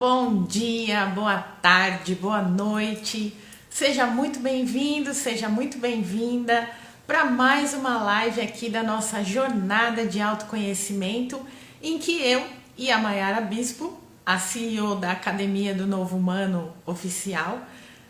Bom dia, boa tarde, boa noite. Seja muito bem-vindo, seja muito bem-vinda para mais uma live aqui da nossa jornada de autoconhecimento, em que eu e a Mayara Bispo, a CEO da Academia do Novo Humano Oficial,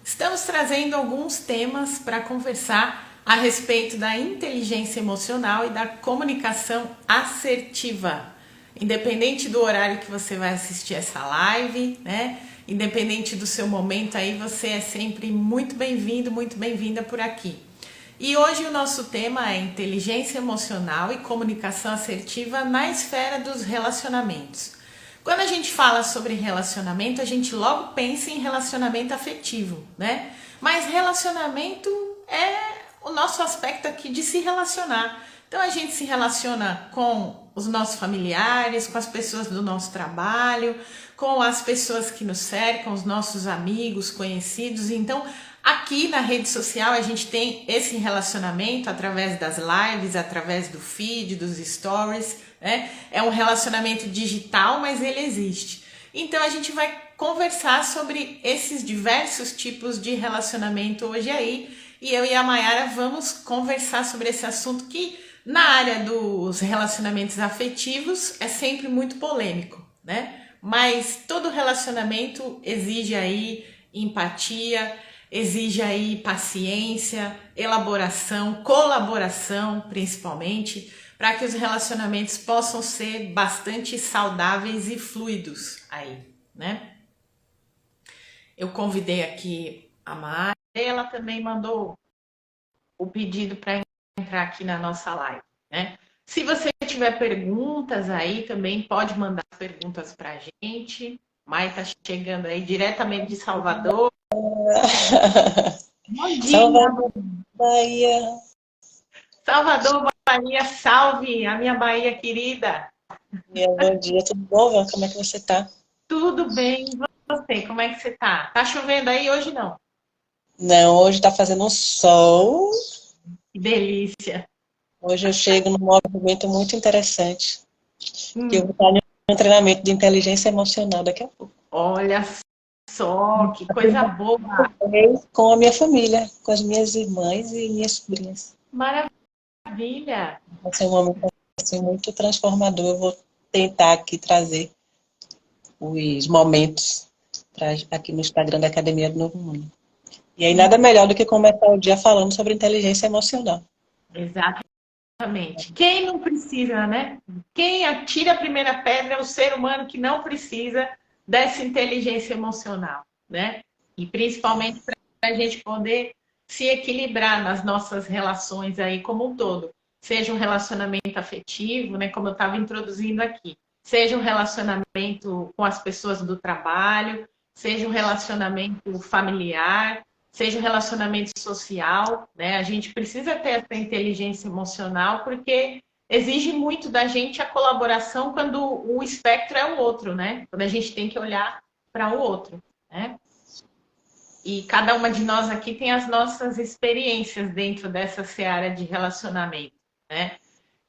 estamos trazendo alguns temas para conversar a respeito da inteligência emocional e da comunicação assertiva. Independente do horário que você vai assistir essa live, né? Independente do seu momento aí, você é sempre muito bem-vindo, muito bem-vinda por aqui. E hoje o nosso tema é inteligência emocional e comunicação assertiva na esfera dos relacionamentos. Quando a gente fala sobre relacionamento, a gente logo pensa em relacionamento afetivo, né? Mas relacionamento é o nosso aspecto aqui de se relacionar. Então a gente se relaciona com os nossos familiares, com as pessoas do nosso trabalho, com as pessoas que nos cercam, os nossos amigos, conhecidos. Então aqui na rede social a gente tem esse relacionamento através das lives, através do feed, dos stories, né? É um relacionamento digital, mas ele existe. Então a gente vai conversar sobre esses diversos tipos de relacionamento hoje aí. E eu e a Mayara vamos conversar sobre esse assunto que na área dos relacionamentos afetivos é sempre muito polêmico, né? Mas todo relacionamento exige aí empatia, exige aí paciência, elaboração, colaboração, principalmente, para que os relacionamentos possam ser bastante saudáveis e fluidos aí, né? Eu convidei aqui a Mari, ela também mandou o pedido para entrar aqui na nossa live, né? Se você tiver perguntas aí, também pode mandar perguntas para a gente. Mai tá chegando aí diretamente de Salvador. Bom dia! Salvador, Bahia. Salvador, Bahia, salve! A minha Bahia querida. Bom dia, tudo bom, Val? Como é que você tá? Tudo bem? E você, como é que você tá? Tá chovendo aí? Hoje não. Não, hoje tá fazendo um sol. Que delícia! Hoje eu chego num movimento muito interessante, que eu vou Hum, estar em um treinamento de inteligência emocional daqui a pouco. olha só, que coisa boa! Com a minha família, com as minhas irmãs e minhas sobrinhas. Maravilha! Vai ser um momento assim, muito transformador. Eu vou tentar aqui trazer os momentos aqui no Instagram da Academia do Novo Mundo. E aí nada melhor do que começar o dia falando sobre inteligência emocional. Exatamente. Quem não precisa, né? Quem atira a primeira pedra é o ser humano que não precisa dessa inteligência emocional, né? E principalmente para a gente poder se equilibrar nas nossas relações aí como um todo. Seja um relacionamento afetivo, né? Como eu estava introduzindo aqui. Seja um relacionamento com as pessoas do trabalho, seja um relacionamento familiar, seja um relacionamento social, né? A gente precisa ter essa inteligência emocional porque exige muito da gente a colaboração quando o espectro é o outro, né? Quando a gente tem que olhar para o outro, né? E cada uma de nós aqui tem as nossas experiências dentro dessa seara de relacionamento, né?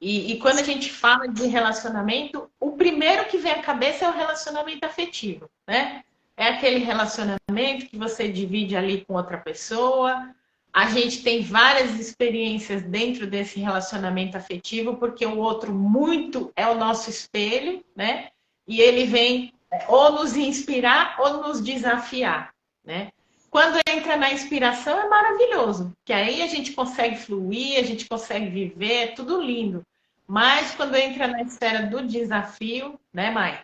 E quando a gente fala de relacionamento, o primeiro que vem à cabeça é o relacionamento afetivo, né? É aquele relacionamento que você divide ali com outra pessoa. A gente tem várias experiências dentro desse relacionamento afetivo, porque o outro muito é o nosso espelho, né? E ele vem ou nos inspirar ou nos desafiar, né? Quando entra na inspiração é maravilhoso, que aí a gente consegue fluir, a gente consegue viver, é tudo lindo. Mas quando entra na esfera do desafio, né, Mai?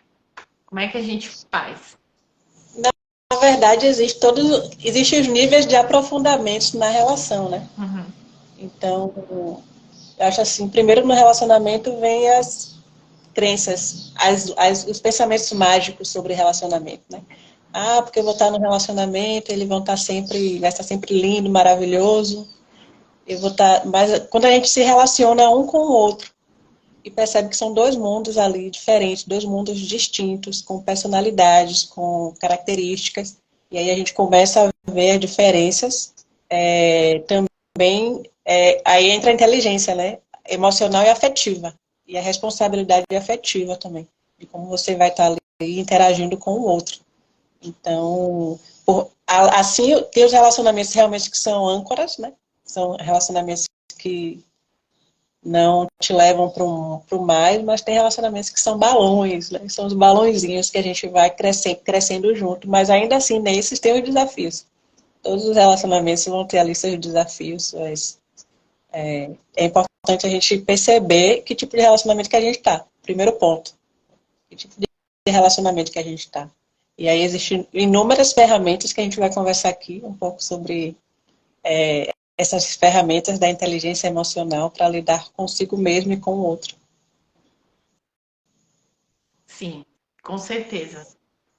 Como é que a gente faz? Na verdade, existem os níveis de aprofundamento na relação, né? Uhum. Então, eu acho assim, primeiro no relacionamento vem as crenças, os pensamentos mágicos sobre relacionamento, né? Ah, porque eu vou estar no relacionamento, eles vão estar sempre, vai estar sempre lindo, maravilhoso. Eu vou estar, mas quando a gente se relaciona um com o outro e percebe que são dois mundos ali diferentes, dois mundos distintos, com personalidades, com características, e aí a gente começa a ver diferenças, também, aí entra a inteligência, né? Emocional e afetiva, e a responsabilidade afetiva também, de como você vai estar ali interagindo com o outro. Então, assim, tem os relacionamentos realmente que são âncoras, né? São relacionamentos que não te levam para o mais, mas tem relacionamentos que são balões, né? São os balõezinhos que a gente vai crescendo junto, mas ainda assim, nesses tem os desafios. Todos os relacionamentos vão ter ali seus desafios, mas é importante a gente perceber que tipo de relacionamento que a gente está. Primeiro ponto. Que tipo de relacionamento que a gente está. E aí existem inúmeras ferramentas que a gente vai conversar aqui, um pouco sobre essas ferramentas da inteligência emocional para lidar consigo mesmo e com o outro. Sim, com certeza,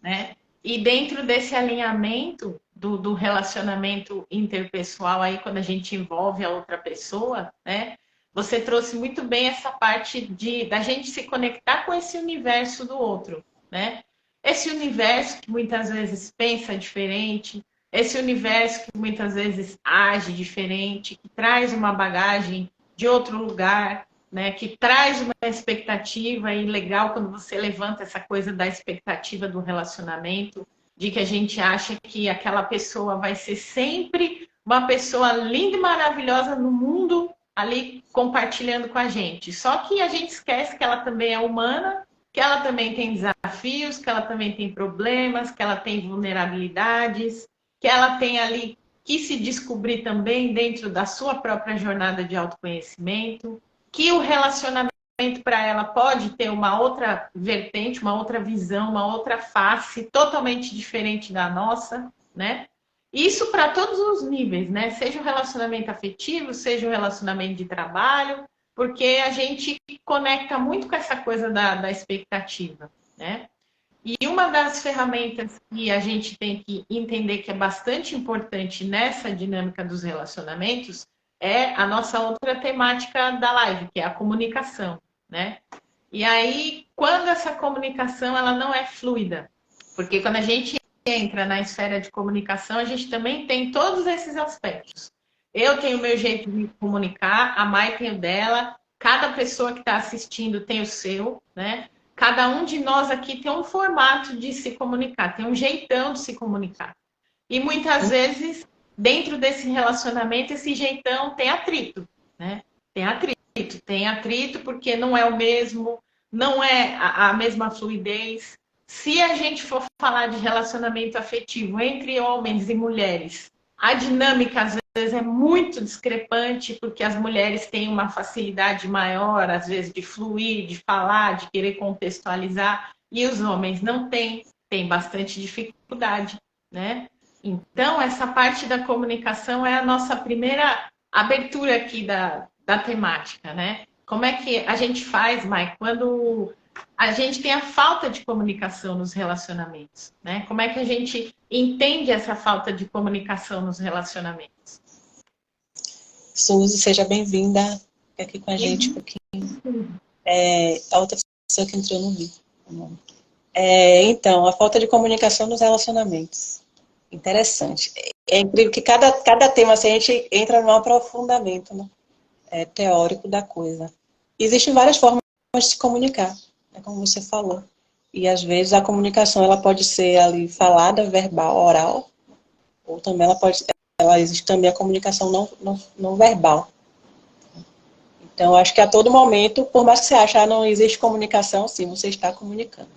né? E dentro desse alinhamento do relacionamento interpessoal aí, quando a gente envolve a outra pessoa, né? Você trouxe muito bem essa parte da gente se conectar com esse universo do outro, né? Esse universo que muitas vezes pensa diferente, esse universo que muitas vezes age diferente, que traz uma bagagem de outro lugar, né, que traz uma expectativa, e legal quando você levanta essa coisa da expectativa do relacionamento, de que a gente acha que aquela pessoa vai ser sempre uma pessoa linda e maravilhosa no mundo, ali compartilhando com a gente. Só que a gente esquece que ela também é humana, que ela também tem desafios, que ela também tem problemas, que ela tem vulnerabilidades, que ela tem ali que se descobrir também dentro da sua própria jornada de autoconhecimento, que o relacionamento para ela pode ter uma outra vertente, uma outra visão, uma outra face totalmente diferente da nossa, né? Isso para todos os níveis, né? Seja o relacionamento afetivo, seja o relacionamento de trabalho, porque a gente conecta muito com essa coisa da expectativa, né? E uma das ferramentas que a gente tem que entender que é bastante importante nessa dinâmica dos relacionamentos é a nossa outra temática da live, que é a comunicação, né? E aí, quando essa comunicação ela não é fluida, porque quando a gente entra na esfera de comunicação, a gente também tem todos esses aspectos. Eu tenho o meu jeito de me comunicar, a Mai tem o dela, cada pessoa que está assistindo tem o seu, né? Cada um de nós aqui tem um formato de se comunicar, tem um jeitão de se comunicar. E muitas vezes, dentro desse relacionamento, esse jeitão tem atrito, né? Tem atrito porque não é o mesmo, não é a mesma fluidez. Se a gente for falar de relacionamento afetivo entre homens e mulheres, a dinâmica às vezes é muito discrepante, porque as mulheres têm uma facilidade maior, às vezes, de fluir, de falar, de querer contextualizar, e os homens não têm bastante dificuldade, né? Então, essa parte da comunicação é a nossa primeira abertura aqui da temática, né? Como é que a gente faz, Mai, quando a gente tem a falta de comunicação nos relacionamentos, né? Como é que a gente entende essa falta de comunicação nos relacionamentos? Suzy, seja bem-vinda aqui com a gente um pouquinho. A outra pessoa que entrou no vídeo. Então, a falta de comunicação nos relacionamentos. Interessante. É incrível que cada tema assim, a gente entra num aprofundamento, né? Teórico da coisa. Existem várias formas de se comunicar, né, como você falou. E às vezes a comunicação ela pode ser ali falada, verbal, oral, ou também existe também a comunicação não verbal. Então, acho que a todo momento, por mais que você ache que não existe comunicação, sim, você está comunicando.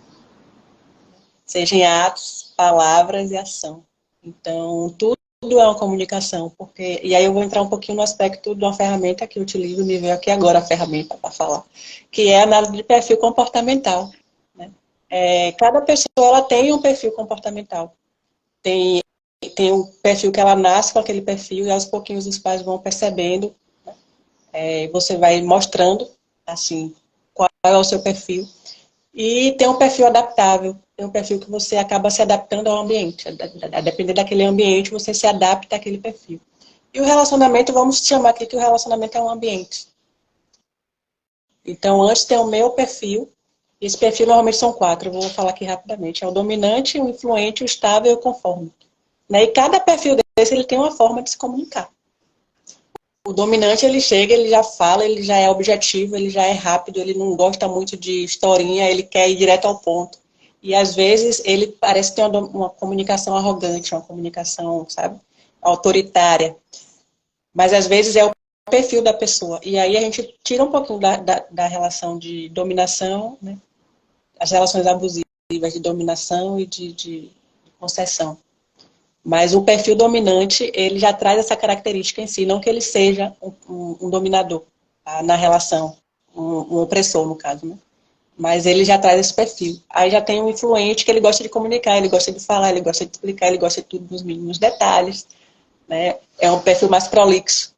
Seja em atos, palavras e ação. Então, tudo é uma comunicação, e aí eu vou entrar um pouquinho no aspecto de uma ferramenta que eu utilizo, me veio aqui agora a ferramenta para falar, que é a análise de perfil comportamental. Né? Cada pessoa ela tem um perfil comportamental. Tem um perfil que ela nasce com aquele perfil, e aos pouquinhos os pais vão percebendo, né? Você vai mostrando, assim, qual é o seu perfil. E tem um perfil adaptável, tem um perfil que você acaba se adaptando ao ambiente. A depender daquele ambiente, você se adapta àquele perfil. E o relacionamento, vamos chamar aqui que o relacionamento é um ambiente. Então, antes tem o meu perfil, e esse perfil normalmente são 4, eu vou falar aqui rapidamente. É o dominante, o influente, o estável e o conforme. Né? E cada perfil desse, ele tem uma forma de se comunicar. O dominante, ele chega, ele já fala, ele já é objetivo, ele já é rápido, ele não gosta muito de historinha, ele quer ir direto ao ponto. E às vezes ele parece ter uma comunicação arrogante, uma comunicação, sabe, autoritária. Mas às vezes é o perfil da pessoa. E aí a gente tira um pouquinho da relação de dominação, né? As relações abusivas de dominação e de concessão. Mas o perfil dominante, ele já traz essa característica em si, não que ele seja um dominador, tá? Na relação, um opressor, no caso, né? Mas ele já traz esse perfil. Aí já tem um influente que ele gosta de comunicar, ele gosta de falar, ele gosta de explicar, ele gosta de tudo nos mínimos detalhes, né? É um perfil mais prolixo.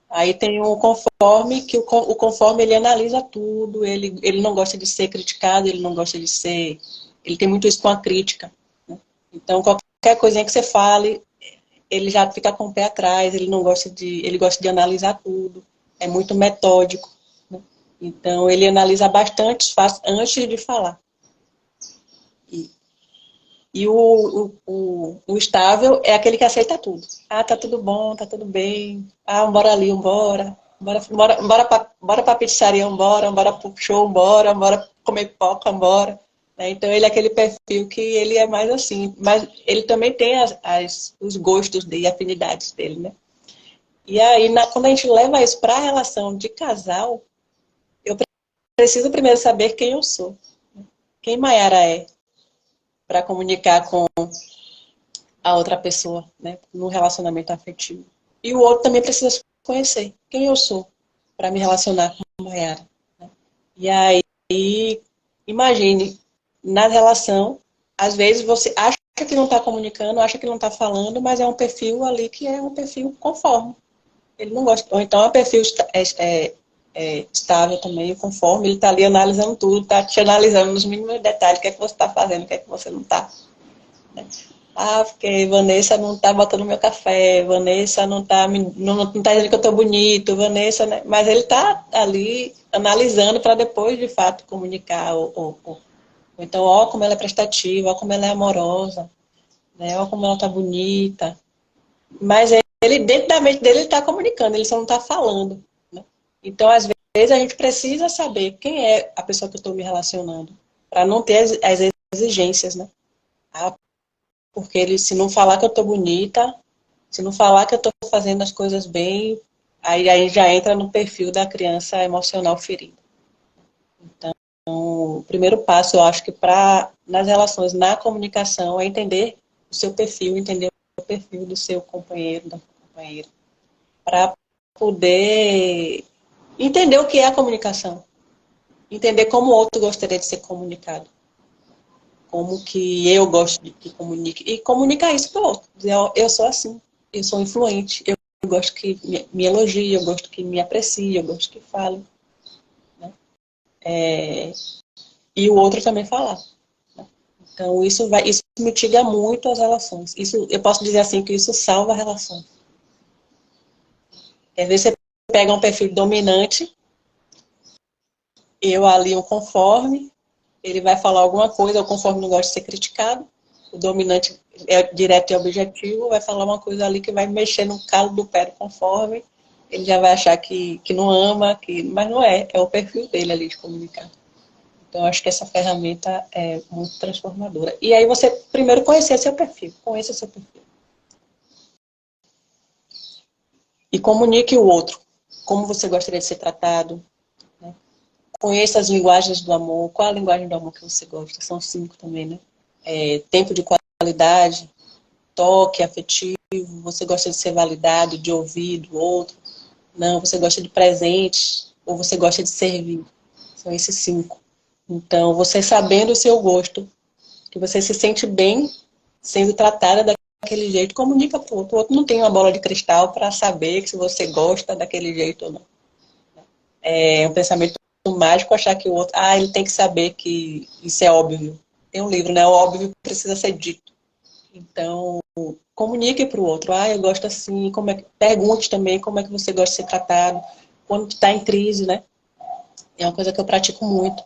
Aí tem o conforme, que o conforme ele analisa tudo, ele não gosta de ser criticado, ele não gosta de ser... Ele tem muito isso com a crítica, né? Então, qualquer coisinha que você fale, ele já fica com o pé atrás, ele gosta de analisar tudo, é muito metódico, né? Então, ele analisa bastante antes de falar. E o estável é aquele que aceita tudo. Ah, tá tudo bom, tá tudo bem. Ah, bora ali, bora. Bora pra pizzaria, bora pro show, bora comer pipoca, bora. Então ele é aquele perfil que ele é mais assim. Mas ele também tem os gostos dele, afinidades dele, né? E aí, quando a gente leva isso para a relação de casal, eu preciso primeiro saber quem eu sou. Quem Mayara é para comunicar com a outra pessoa, né, no relacionamento afetivo. E o outro também precisa se conhecer, quem eu sou, para me relacionar com a Mayara, né? E aí, imagine, na relação, às vezes você acha que não está comunicando, acha que não está falando, mas é um perfil ali que é um perfil conforme. Ele não gosta. Ou então é um perfil estável também, conforme, ele está ali analisando tudo, está te analisando nos mínimos detalhes, o que é que você está fazendo, o que é que você não está. Né? Ah, porque Vanessa não tá botando meu café, Vanessa não tá dizendo que eu tô bonito, Vanessa, né? Mas ele tá ali analisando para depois, de fato, comunicar. Então, ó como ela é prestativa, ó como ela é amorosa, né? Ó como ela tá bonita. Mas ele, dentro da mente dele, ele tá comunicando, ele só não tá falando, né? Então, às vezes, a gente precisa saber quem é a pessoa que eu estou me relacionando, para não ter as exigências, né? Ah, porque ele, se não falar que eu tô bonita, se não falar que eu tô fazendo as coisas bem, aí já entra no perfil da criança emocional ferida. Então, o primeiro passo, eu acho que nas relações, na comunicação, é entender o seu perfil, entender o perfil do seu companheiro, da companheira, para poder entender o que é a comunicação, entender como o outro gostaria de ser comunicado. Como que eu gosto de que comunique. E comunicar isso para o outro. Dizer, eu sou assim, eu sou influente, eu gosto que me elogie, eu gosto que me aprecie, eu gosto que fale. Né? E o outro também falar. Né? Então, isso mitiga muito as relações. Isso, eu posso dizer assim que isso salva relações. Às vezes você pega um perfil dominante, eu ali um conforme, ele vai falar alguma coisa, o conforme não gosta de ser criticado, o dominante é direto e objetivo, vai falar uma coisa ali que vai mexer no calo do pé do conforme, ele já vai achar que não ama, mas não é o perfil dele ali de comunicar. Então, acho que essa ferramenta é muito transformadora. E aí você, primeiro, conheça seu perfil. E comunique o outro. Como você gostaria de ser tratado. Né? Conheça as linguagens do amor. Qual a linguagem do amor que você gosta? São 5 também, né? Tempo de qualidade, toque afetivo, você gosta de ser validado, de ouvir do outro. Não, você gosta de presente, ou você gosta de servir. São esses 5. Então, você sabendo o seu gosto, que você se sente bem sendo tratada daquele jeito, comunica para o outro. O outro não tem uma bola de cristal para saber se você gosta daquele jeito ou não. É um pensamento mágico achar que o outro, ele tem que saber que isso é óbvio. Tem um livro, né? O óbvio precisa ser dito. Então, comunique para o outro. Eu gosto assim. Pergunte também como é que você gosta de ser tratado. Quando está em crise, né? É uma coisa que eu pratico muito.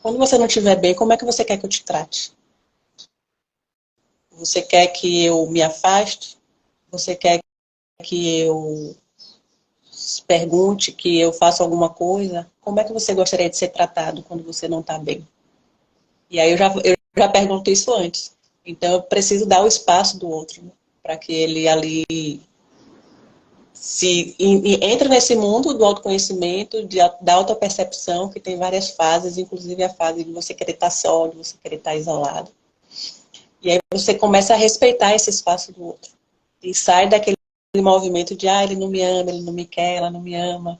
Quando você não estiver bem, como é que você quer que eu te trate? Você quer que eu me afaste? Você quer que eu pergunte, que eu faça alguma coisa? Como é que você gostaria de ser tratado quando você não está bem? E aí eu já pergunto isso antes. Então, eu preciso dar o espaço do outro, né? Para que ele ali entre nesse mundo do autoconhecimento, da autopercepção, que tem várias fases, inclusive a fase de você querer estar só, de você querer estar isolado. E aí você começa a respeitar esse espaço do outro. E sai daquele movimento de, ele não me ama, ele não me quer, ela não me ama,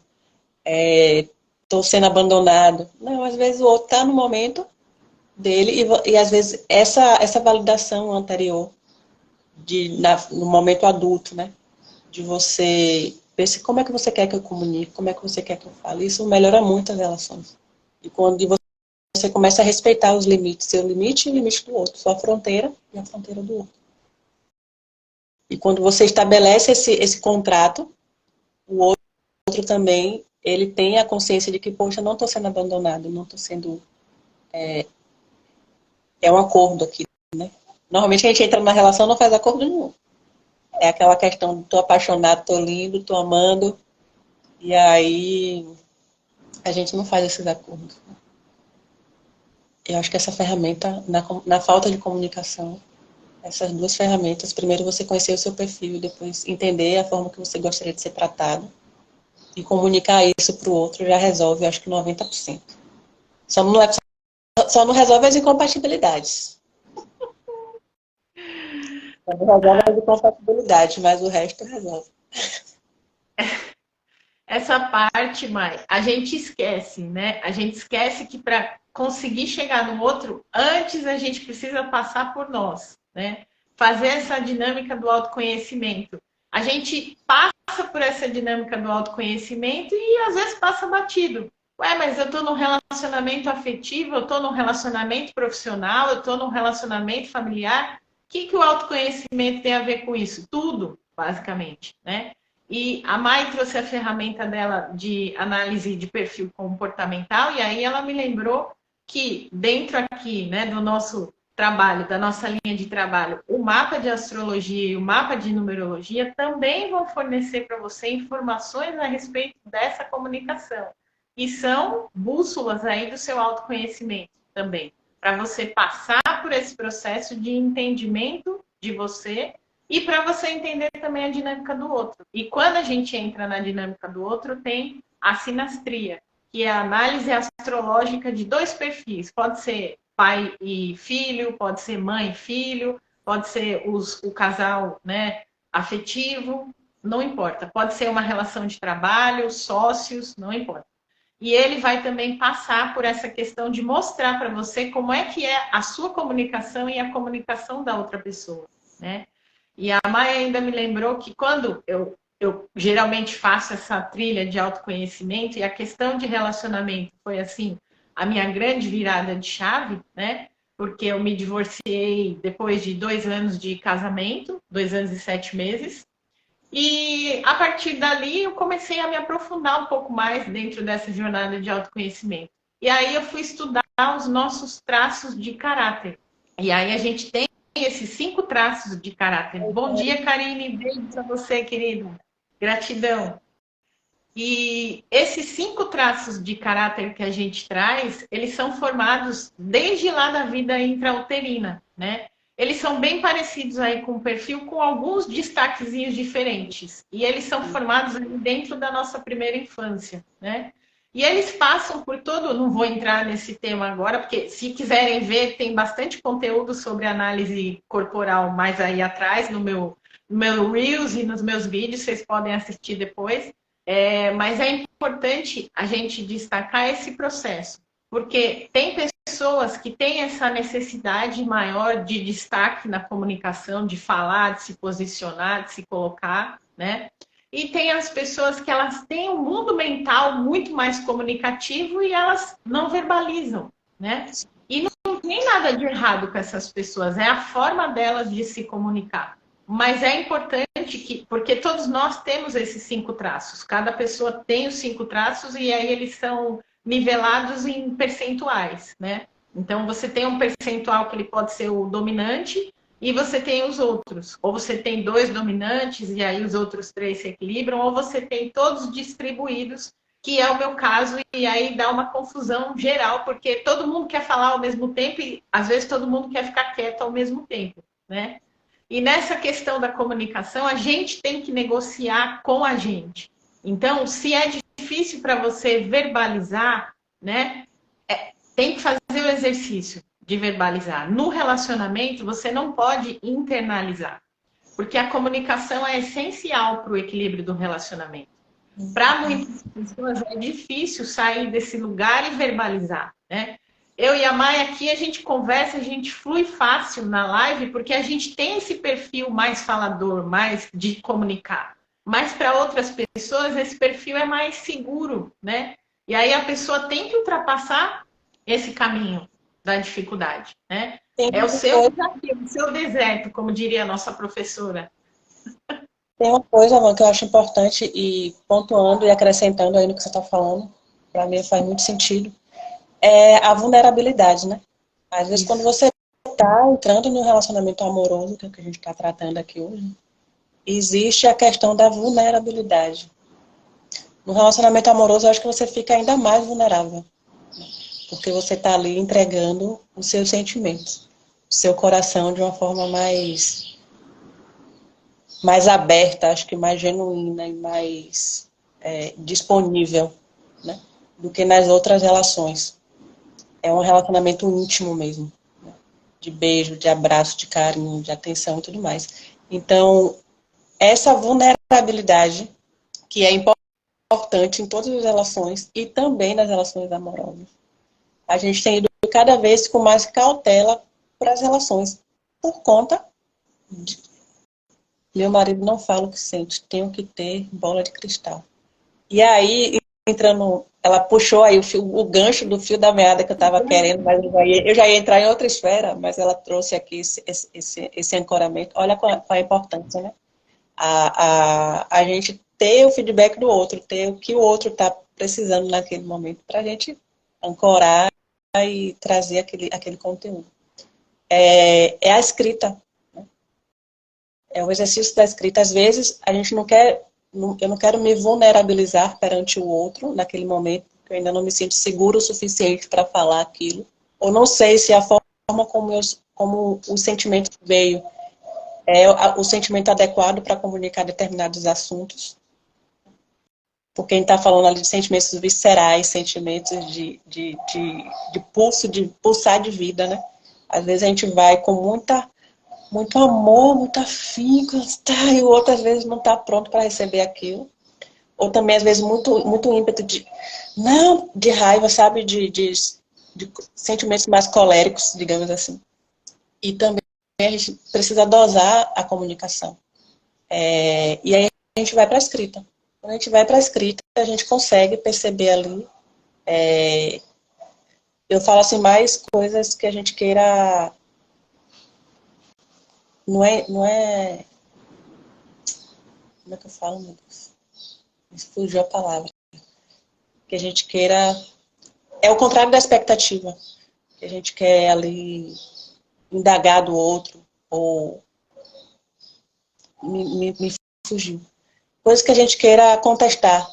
estou sendo abandonado. Não, às vezes o outro está no momento dele e às vezes essa validação anterior no momento adulto, né? De você ver como é que você quer que eu comunique, como é que você quer que eu fale. Isso melhora muito as relações. E quando você começa a respeitar os limites, seu limite e o limite do outro, sua fronteira e a fronteira do outro. E quando você estabelece esse contrato, o outro também, ele tem a consciência de que, poxa, eu não estou sendo abandonado, não estou sendo... É um acordo aqui, né? Normalmente a gente entra na relação e não faz acordo nenhum. É aquela questão de tô apaixonado, tô lindo, tô amando, e aí a gente não faz esses acordos. Eu acho que essa ferramenta, na falta de comunicação, essas duas ferramentas, primeiro você conhecer o seu perfil, depois entender a forma que você gostaria de ser tratado, e comunicar isso para o outro já resolve, eu acho que 90%. Só não resolve as incompatibilidades. Só não resolve as incompatibilidades, mas o resto resolve. Essa parte, Mai, a gente esquece, né? A gente esquece que para conseguir chegar no outro, antes a gente precisa passar por nós, né? Fazer essa dinâmica do autoconhecimento. A gente passa por essa dinâmica do autoconhecimento e às vezes passa batido. Ué, mas eu estou num relacionamento afetivo, eu estou num relacionamento profissional, eu estou num relacionamento familiar. O que o autoconhecimento tem a ver com isso? Tudo, basicamente, né? E a Mai trouxe a ferramenta dela de análise de perfil comportamental, e aí ela me lembrou que dentro aqui, né, do nosso trabalho, da nossa linha de trabalho, o mapa de astrologia e o mapa de numerologia também vão fornecer para você informações a respeito dessa comunicação. E são bússolas aí do seu autoconhecimento também, para você passar por esse processo de entendimento de você e para você entender também a dinâmica do outro. E quando a gente entra na dinâmica do outro, tem a sinastria, que é a análise astrológica de dois perfis. Pode ser pai e filho, pode ser mãe e filho, pode ser o casal, né, afetivo, não importa. Pode ser uma relação de trabalho, sócios, não importa. E ele vai também passar por essa questão de mostrar para você como é que é a sua comunicação e a comunicação da outra pessoa, né? E a Maia ainda me lembrou que quando eu geralmente faço essa trilha de autoconhecimento e a questão de relacionamento foi assim, a minha grande virada de chave, né? Porque eu me divorciei depois de 2 anos de casamento, 2 anos e 7 meses. E a partir dali eu comecei a me aprofundar um pouco mais dentro dessa jornada de autoconhecimento. E aí eu fui estudar os nossos traços de caráter. E aí a gente tem esses 5 traços de caráter. Bom dia, Karine. Beijo para você, querida. Gratidão. E esses 5 traços de caráter que a gente traz, eles são formados desde lá da vida intrauterina, né? Eles são bem parecidos aí com o perfil, com alguns destaquezinhos diferentes. E eles são formados dentro da nossa primeira infância, né? E eles passam por todo... Não vou entrar nesse tema agora, porque se quiserem ver, tem bastante conteúdo sobre análise corporal mais aí atrás, no meu Reels e nos meus vídeos, vocês podem assistir depois. Mas é importante a gente destacar esse processo, porque tem pessoas que têm essa necessidade maior de destaque na comunicação, de falar, de se posicionar, de se colocar, né? E tem as pessoas que elas têm um mundo mental muito mais comunicativo e elas não verbalizam, né? E não tem nada de errado com essas pessoas, é a forma delas de se comunicar. Mas é importante porque todos nós temos esses 5 traços, cada pessoa tem os 5 traços e aí eles são nivelados em percentuais, né? Então você tem um percentual que ele pode ser o dominante e você tem os outros. Ou você tem 2 dominantes e aí os outros 3 se equilibram, ou você tem todos distribuídos que é o meu caso, e aí dá uma confusão geral, porque todo mundo quer falar ao mesmo tempo e às vezes todo mundo quer ficar quieto ao mesmo tempo, né? E nessa questão da comunicação, a gente tem que negociar com a gente. Então, se é difícil para você verbalizar, né, tem que fazer o exercício de verbalizar. No relacionamento, você não pode internalizar, porque a comunicação é essencial para o equilíbrio do relacionamento. Para muitas pessoas é difícil sair desse lugar e verbalizar, né? Eu e a Maia aqui, a gente conversa, a gente flui fácil na live, porque a gente tem esse perfil mais falador, mais de comunicar. Mas para outras pessoas, esse perfil é mais seguro, né? E aí a pessoa tem que ultrapassar esse caminho da dificuldade, né? É o seu desafio, o seu deserto, como diria a nossa professora. Tem uma coisa, mano, que eu acho importante e pontuando e acrescentando aí no que você está falando, para mim faz muito sentido, é a vulnerabilidade, né? Às vezes, quando você está entrando no relacionamento amoroso, que é o que a gente está tratando aqui hoje, existe a questão da vulnerabilidade. No relacionamento amoroso, eu acho que você fica ainda mais vulnerável, porque você está ali entregando os seus sentimentos, o seu coração de uma forma mais aberta, acho que mais genuína e mais disponível, né, do que nas outras relações. É um relacionamento íntimo mesmo, né, de beijo, de abraço, de carinho, de atenção e tudo mais. Então, essa vulnerabilidade, que é importante em todas as relações e também nas relações amorosas, a gente tem ido cada vez com mais cautela para as relações, por conta de meu marido não fala o que sente, tenho que ter bola de cristal. E aí, entrando, ela puxou aí o gancho do fio da meada que eu estava querendo, mas eu já ia entrar em outra esfera, mas ela trouxe aqui esse ancoramento. Olha qual a importância, né? A gente ter o feedback do outro, ter o que o outro está precisando naquele momento, para a gente ancorar e trazer aquele conteúdo. É a escrita. É o exercício da escrita. Às vezes, a gente não quer, eu não quero me vulnerabilizar perante o outro naquele momento, porque eu ainda não me sinto seguro o suficiente para falar aquilo. Ou não sei se a forma como o sentimento veio é o sentimento adequado para comunicar determinados assuntos. Porque quem está falando ali de sentimentos viscerais, sentimentos de pulso, de pulsar de vida, né? Às vezes a gente vai com muito amor, muito afinco, tá, e o outro às vezes não está pronto para receber aquilo. Ou também, às vezes, muito ímpeto de raiva, sabe? De sentimentos mais coléricos, digamos assim. E também a gente precisa dosar a comunicação. E aí a gente vai para a escrita. Quando a gente vai para a escrita, a gente consegue perceber ali. Eu falo assim, mais coisas que a gente queira. Não é. Como é que eu falo, meu Deus? Me fugiu a palavra. Que a gente queira. É o contrário da expectativa. Que a gente quer ali indagar do outro, ou me fugiu. Coisas que a gente queira contestar,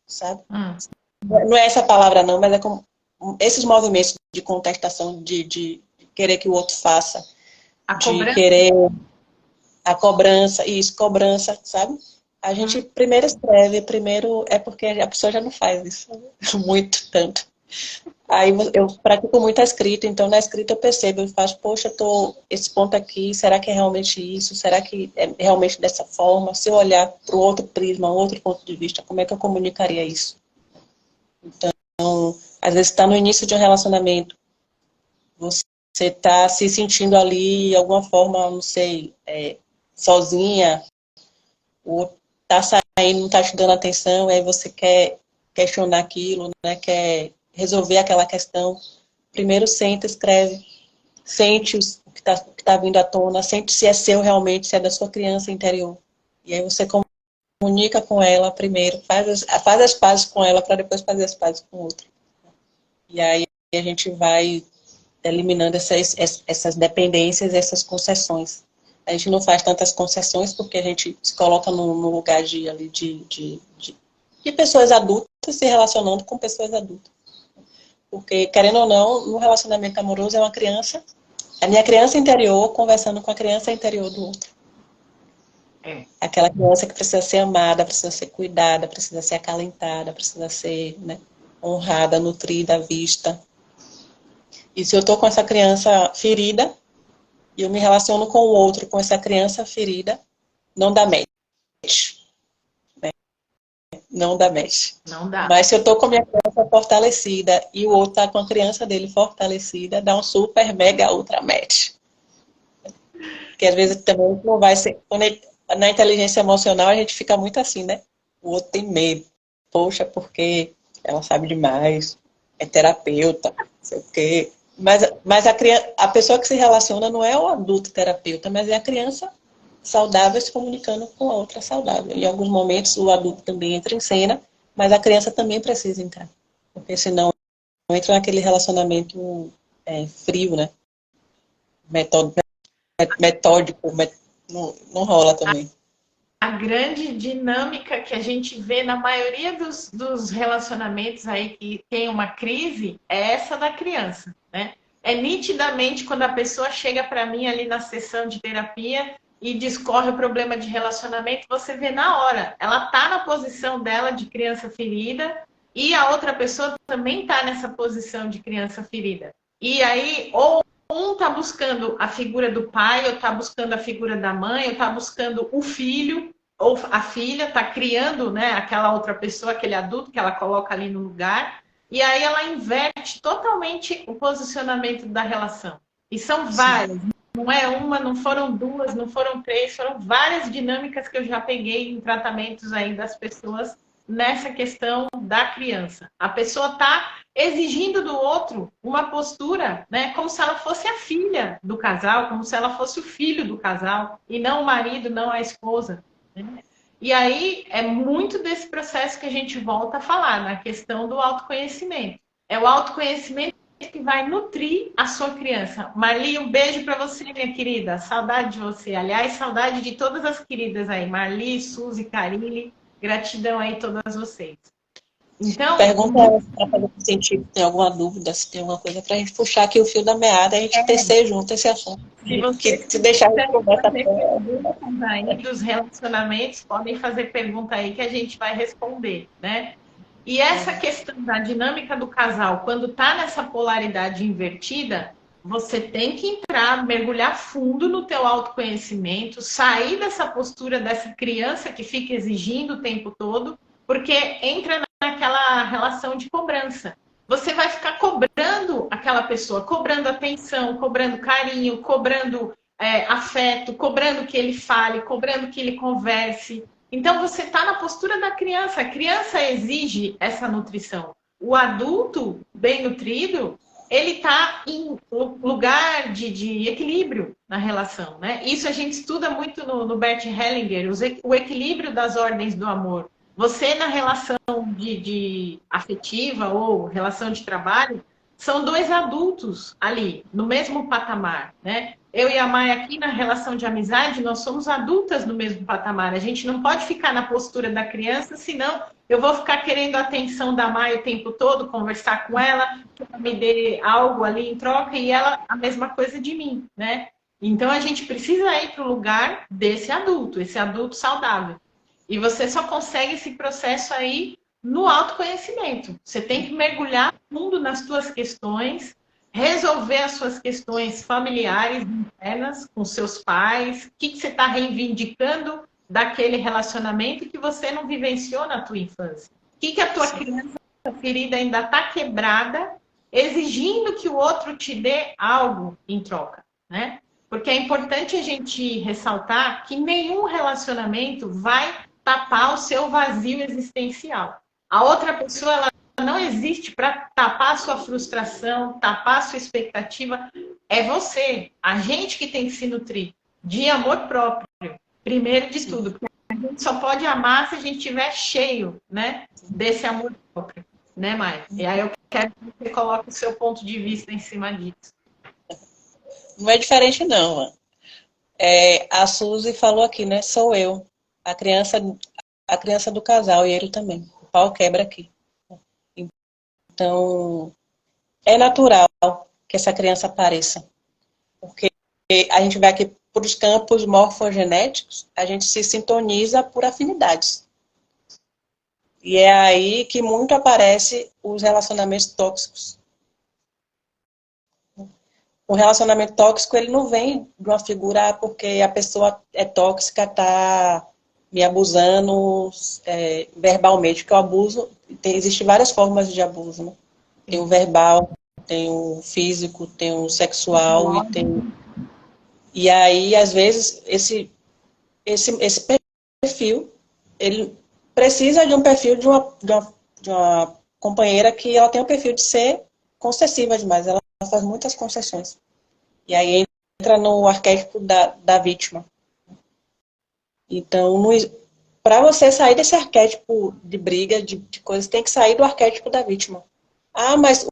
sabe? Não é essa palavra não, mas é como esses movimentos de contestação, de querer que o outro faça, de querer a cobrança, isso, cobrança, sabe? A gente primeiro escreve, primeiro é porque a pessoa já não faz isso muito, tanto. Aí eu pratico muito a escrita, então na escrita eu percebo, eu faço, poxa, esse ponto aqui, será que é realmente isso? Será que é realmente dessa forma? Se eu olhar para o outro prisma, outro ponto de vista, como é que eu comunicaria isso? Então, às vezes está no início de um relacionamento, você está se sentindo ali, de alguma forma, não sei, sozinha, ou está saindo, não está te dando atenção, aí você quer questionar aquilo, né? Quer resolver aquela questão. Primeiro senta, escreve, sente o que tá vindo à tona, sente se é seu realmente, se é da sua criança interior. E aí você comunica com ela primeiro, faz as pazes com ela para depois fazer as pazes com o outro. E aí a gente vai eliminando essas dependências, essas concessões. A gente não faz tantas concessões porque a gente se coloca no lugar de pessoas adultas, se relacionando com pessoas adultas. Porque, querendo ou não, no relacionamento amoroso é uma criança, a minha criança interior conversando com a criança interior do outro. É. Aquela criança que precisa ser amada, precisa ser cuidada, precisa ser acalentada, precisa ser, né, honrada, nutrida, vista. E se eu estou com essa criança ferida, e eu me relaciono com o outro, com essa criança ferida, não dá match. Né? Não dá match. Não dá. Mas se eu estou com a minha criança fortalecida e o outro está com a criança dele fortalecida, dá um super, mega, ultra match. Porque às vezes também não vai ser... Na inteligência emocional a gente fica muito assim, né? O outro tem medo. Poxa, porque ela sabe demais, é terapeuta, não sei o quê. Mas a pessoa que se relaciona não é o adulto terapeuta, mas é a criança saudável se comunicando com a outra saudável. Em alguns momentos o adulto também entra em cena, mas a criança também precisa entrar. Porque senão entra naquele relacionamento frio, né? Metódico, não rola também. A grande dinâmica que a gente vê na maioria dos relacionamentos aí que tem uma crise é essa da criança, né? É nitidamente quando a pessoa chega para mim ali na sessão de terapia e discorre o problema de relacionamento, você vê na hora. Ela tá na posição dela de criança ferida e a outra pessoa também tá nessa posição de criança ferida. E aí, ou um tá buscando a figura do pai, ou tá buscando a figura da mãe, ou tá buscando o filho, ou a filha, tá criando, né, aquela outra pessoa, aquele adulto que ela coloca ali no lugar, e aí ela inverte totalmente o posicionamento da relação. E são várias, não é uma, não foram duas, não foram três, foram várias dinâmicas que eu já peguei em tratamentos aí das pessoas nessa questão da criança. A pessoa está exigindo do outro uma postura, né, como se ela fosse a filha do casal, como se ela fosse o filho do casal, e não o marido, não a esposa. Né? E aí é muito desse processo que a gente volta a falar, na questão do autoconhecimento. É o autoconhecimento que vai nutrir a sua criança. Marli, um beijo para você, minha querida. Saudade de você. Aliás, saudade de todas as queridas aí. Marli, Suzy, Carile. Gratidão aí a todas vocês. Então, pergunta ela se para fazer sentido, tem alguma dúvida, se tem alguma coisa, para a gente puxar aqui o fio da meada, a gente tecer junto esse assunto. Se você se deixar a aí dos relacionamentos, podem fazer pergunta aí que a gente vai responder, né? E essa questão da dinâmica do casal, quando tá nessa polaridade invertida, você tem que entrar, mergulhar fundo no teu autoconhecimento, sair dessa postura dessa criança que fica exigindo o tempo todo, porque entra naquela relação de cobrança. Você vai ficar cobrando aquela pessoa, cobrando atenção, cobrando carinho, cobrando afeto, cobrando que ele fale, cobrando que ele converse. Então você está na postura da criança. A criança exige essa nutrição. O adulto bem nutrido, ele está em lugar de equilíbrio na relação, né? Isso a gente estuda muito no Bert Hellinger, o equilíbrio das ordens do amor. Você na relação de afetiva ou relação de trabalho, são dois adultos ali, no mesmo patamar, né? Eu e a Maia aqui na relação de amizade, nós somos adultas no mesmo patamar. A gente não pode ficar na postura da criança, senão eu vou ficar querendo a atenção da Maia o tempo todo, conversar com ela, que ela me dê algo ali em troca e ela a mesma coisa de mim, né? Então a gente precisa ir para o lugar desse adulto, esse adulto saudável. E você só consegue esse processo aí no autoconhecimento. Você tem que mergulhar fundo nas suas questões, resolver as suas questões familiares, internas, com seus pais, o que você está reivindicando daquele relacionamento que você não vivenciou na tua infância. O que a tua criança ferida ainda está quebrada, exigindo que o outro te dê algo em troca, né? Porque é importante a gente ressaltar que nenhum relacionamento vai tapar o seu vazio existencial. A outra pessoa, ela não existe para tapar a sua frustração, tapar a sua expectativa. É você, a gente que tem que se nutrir de amor próprio, primeiro de tudo. Porque a gente só pode amar se a gente estiver cheio, né, desse amor próprio, né, Maia? E aí eu quero que você coloque o seu ponto de vista em cima disso. Não é diferente, não. A Suzy falou aqui, né? Sou eu, a criança do casal, e ele também. O pau quebra aqui. Então, é natural que essa criança apareça, porque a gente vai aqui para os campos morfogenéticos, a gente se sintoniza por afinidades. E é aí que muito aparece os relacionamentos tóxicos. O relacionamento tóxico, ele não vem de uma figura porque a pessoa é tóxica, está me abusando verbalmente, porque o abuso, existem várias formas de abuso, né? Tem o verbal, tem o físico, tem o sexual e aí, às vezes, esse perfil, ele precisa de um perfil de uma companheira que ela tem o perfil de ser concessiva demais, ela faz muitas concessões. E aí entra no arquétipo da vítima. Então, para você sair desse arquétipo de briga, de coisas, tem que sair do arquétipo da vítima. Ah, mas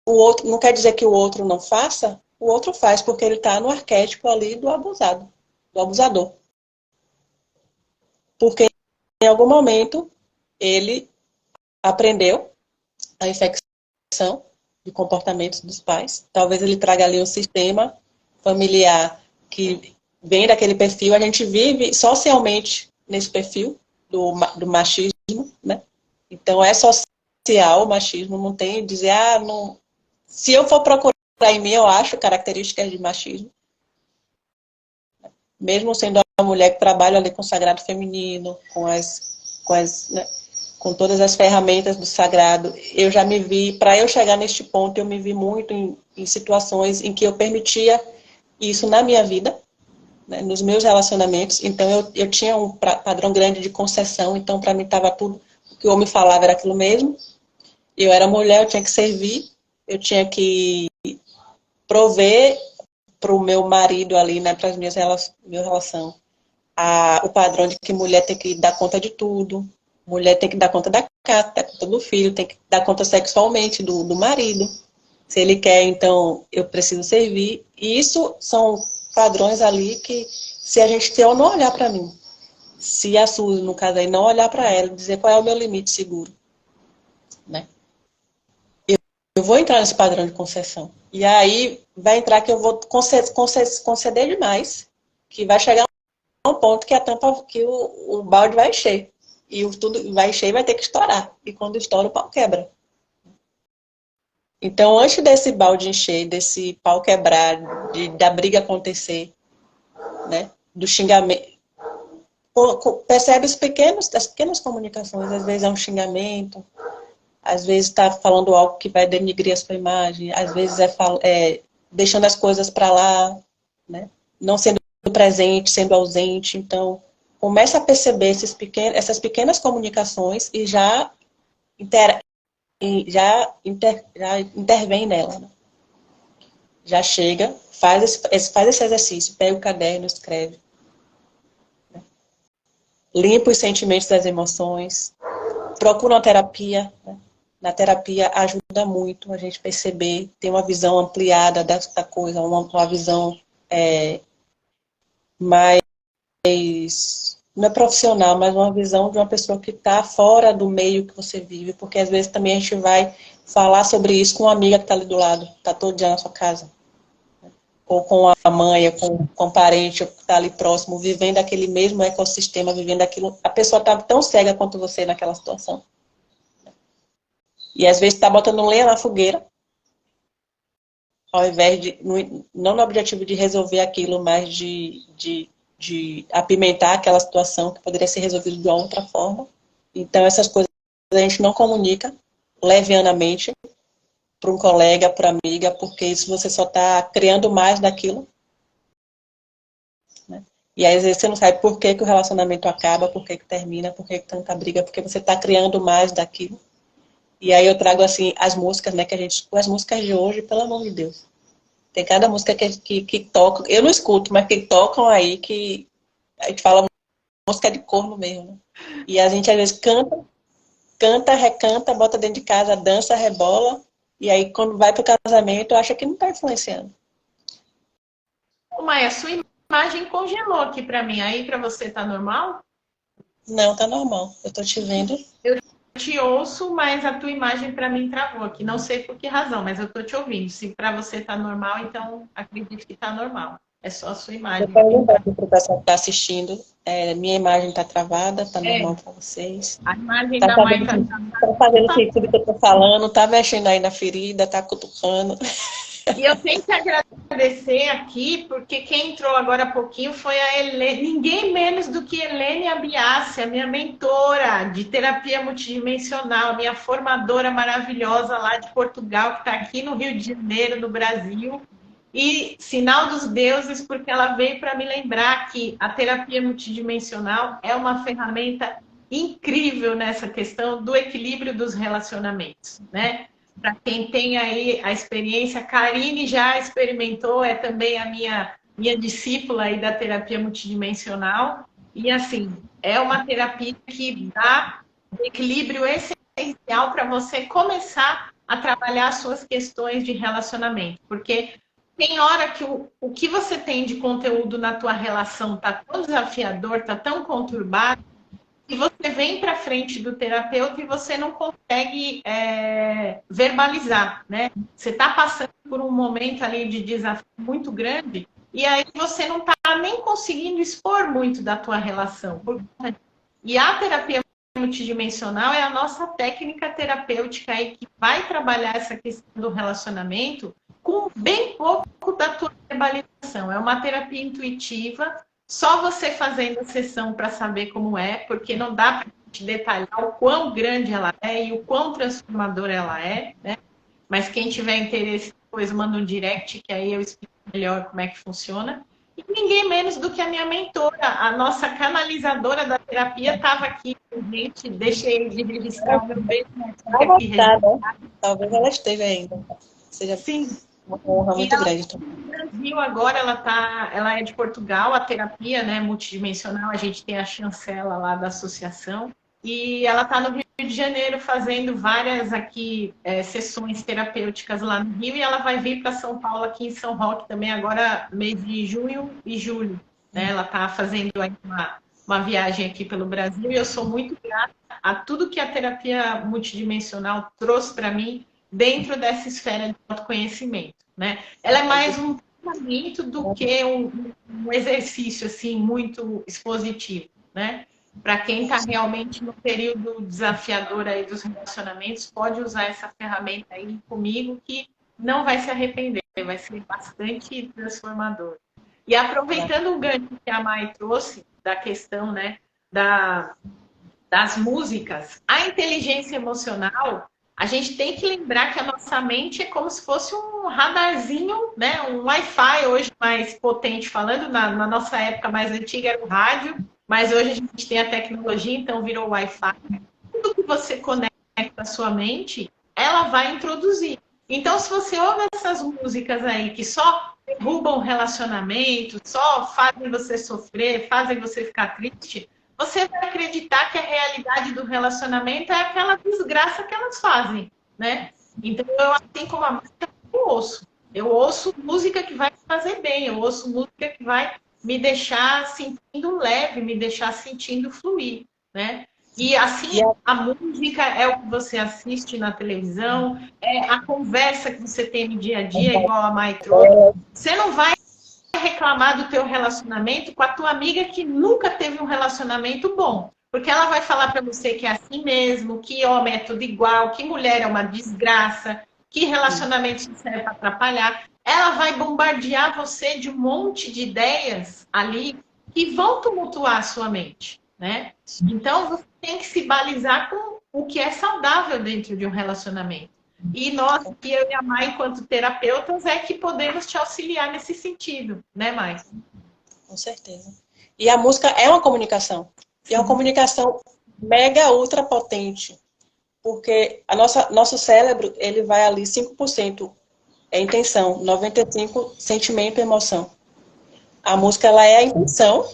o outro, não quer dizer que o outro não faça? O outro faz, porque ele está no arquétipo ali do abusado, do abusador. Porque em algum momento ele aprendeu a infecção de comportamentos dos pais. Talvez ele traga ali um sistema familiar que vem daquele perfil. A gente vive socialmente nesse perfil do machismo, né? Então é social o machismo, não tem dizer, não. Se eu for procurar em mim, eu acho características de machismo. Mesmo sendo uma mulher que trabalha ali com o sagrado feminino, com todas as ferramentas do sagrado, eu já me vi, para eu chegar neste ponto, eu me vi muito em situações em que eu permitia isso na minha vida, né, nos meus relacionamentos. Então eu tinha um padrão grande de concessão, então para mim estava tudo, o que o homem falava era aquilo mesmo. Eu era mulher, eu tinha que servir, eu tinha que prover para o meu marido ali, né, para as minha relação, o padrão de que mulher tem que dar conta de tudo, mulher tem que dar conta da casa, dar conta do filho, tem que dar conta sexualmente do marido. Se ele quer, então eu preciso servir. E isso são padrões ali que, se a gente, se eu não olhar para mim, se a Suzy, no caso aí, não olhar para ela, dizer qual é o meu limite seguro, né? Eu vou entrar nesse padrão de concessão. E aí vai entrar que eu vou conceder demais, que vai chegar um ponto que a tampa, que o balde vai encher. E tudo vai encher e vai ter que estourar. E quando estoura, o pau quebra. Então, antes desse balde encher, desse pau quebrar, da briga acontecer, né, do xingamento, percebe as pequenas comunicações. Às vezes é um xingamento, às vezes está falando algo que vai denigrir a sua imagem, às vezes é deixando as coisas para lá, né, não sendo presente, sendo ausente. Então, começa a perceber essas pequenas comunicações e já intervém nela, né? Já chega, faz esse exercício, pega o caderno, escreve. Né? Limpa os sentimentos das emoções, procura uma terapia. Né? Na terapia ajuda muito a gente perceber, ter uma visão ampliada da coisa, uma visão mais, não é profissional, mas uma visão de uma pessoa que está fora do meio que você vive, porque às vezes também a gente vai falar sobre isso com uma amiga que está ali do lado, está todo dia na sua casa. Ou com a mãe, ou com um parente que está ali próximo, vivendo aquele mesmo ecossistema, vivendo aquilo. A pessoa está tão cega quanto você naquela situação. E às vezes está botando lenha na fogueira, ao invés de, não no objetivo de resolver aquilo, mas de apimentar aquela situação que poderia ser resolvida de uma outra forma. Então, essas coisas a gente não comunica levianamente para um colega, para amiga, porque isso você só está criando mais daquilo. Né? E aí, às vezes, você não sabe por que, que o relacionamento acaba, por que, que termina, por que, que tanta briga, porque você está criando mais daquilo. E aí eu trago, assim, as músicas, né, que a gente... As músicas de hoje, pelo amor de Deus. Tem cada música que toca... Eu não escuto, mas que tocam aí, que a gente fala música de corno mesmo, né? E a gente, às vezes, canta, recanta, bota dentro de casa, dança, rebola. E aí, quando vai pro casamento, acha que não está influenciando. Ô, Maia, sua imagem congelou aqui para mim. Aí para você tá normal? Não, tá normal. Eu tô te vendo. te ouço, mas a tua imagem para mim travou aqui. Não sei por que razão, mas eu estou te ouvindo. Se para você tá normal, então acredito que está normal. É só a sua imagem. Eu lembrar para o pessoal que está assistindo, minha imagem está travada, está normal para vocês. A imagem Tá da mãe está fazendo sentido que eu estou falando, tá mexendo aí na ferida, tá cutucando. E eu tenho que agradecer aqui, porque quem entrou agora há pouquinho foi a Helene, ninguém menos do que Helene Abiassi, a minha mentora de terapia multidimensional, minha formadora maravilhosa lá de Portugal, que está aqui no Rio de Janeiro, no Brasil. E sinal dos deuses, porque ela veio para me lembrar que a terapia multidimensional é uma ferramenta incrível nessa questão do equilíbrio dos relacionamentos, né? Para quem tem aí a experiência, a Karine já experimentou, é também a minha discípula aí da terapia multidimensional. E assim, é uma terapia que dá equilíbrio essencial para você começar a trabalhar as suas questões de relacionamento. Porque tem hora que o que você tem de conteúdo na tua relação está tão desafiador, está tão conturbado, e você vem para frente do terapeuta e você não consegue verbalizar, né? Você está passando por um momento ali de desafio muito grande e aí você não está nem conseguindo expor muito da tua relação. E a terapia multidimensional é a nossa técnica terapêutica aí que vai trabalhar essa questão do relacionamento com bem pouco da tua verbalização. É uma terapia intuitiva. Só você fazendo a sessão para saber como é, porque não dá para te detalhar o quão grande ela é e o quão transformadora ela é, né? Mas quem tiver interesse, depois manda um direct, que aí eu explico melhor como é que funciona. E ninguém menos do que a minha mentora, a nossa canalizadora da terapia, estava aqui com a gente. Deixei de registrar o meu beijo. Aqui, né? Talvez ela esteja ainda. Seja sim, uma honra muito grande também. Brasil agora ela é de Portugal, a terapia, né, multidimensional, a gente tem a chancela lá da associação e ela está no Rio de Janeiro fazendo várias aqui sessões terapêuticas lá no Rio e ela vai vir para São Paulo aqui em São Roque também agora mês de junho e julho, né? Ela está fazendo aí uma viagem aqui pelo Brasil e eu sou muito grata a tudo que a terapia multidimensional trouxe para mim dentro dessa esfera de autoconhecimento, né? Ela é mais um tratamento do que um exercício assim muito expositivo, né? Para quem está realmente no período desafiador aí dos relacionamentos, pode usar essa ferramenta aí comigo que não vai se arrepender, vai ser bastante transformador. E aproveitando o gancho que a Mai trouxe da questão, né, das músicas, a inteligência emocional, a gente tem que lembrar que a nossa mente é como se fosse um radarzinho, né? Um Wi-Fi hoje mais potente falando, na nossa época mais antiga era o rádio, mas hoje a gente tem a tecnologia, então virou Wi-Fi. Tudo que você conecta a sua mente, ela vai introduzir. Então, se você ouve essas músicas aí que só derrubam o relacionamento, só fazem você sofrer, fazem você ficar triste, você vai acreditar que a realidade do relacionamento é aquela desgraça que elas fazem, né? Então, eu, assim como a música, eu ouço música que vai me fazer bem, eu ouço música que vai me deixar sentindo leve, me deixar sentindo fluir, né? E assim, a música é o que você assiste na televisão, é a conversa que você tem no dia a dia, igual a Mai trouxe. Você não vai reclamar do teu relacionamento com a tua amiga que nunca teve um relacionamento bom. Porque ela vai falar para você que é assim mesmo, que homem é tudo igual, que mulher é uma desgraça, que relacionamento serve para atrapalhar. Ela vai bombardear você de um monte de ideias ali que vão tumultuar a sua mente, né? Então, você tem que se balizar com o que é saudável dentro de um relacionamento. E nós, que eu e a Mai, enquanto terapeutas, é que podemos te auxiliar nesse sentido, né, Mai? Com certeza. E a música é uma comunicação. E é uma comunicação mega ultra potente. Porque nosso cérebro, ele vai ali 5% é intenção, 95% sentimento e emoção. A música, ela é a intenção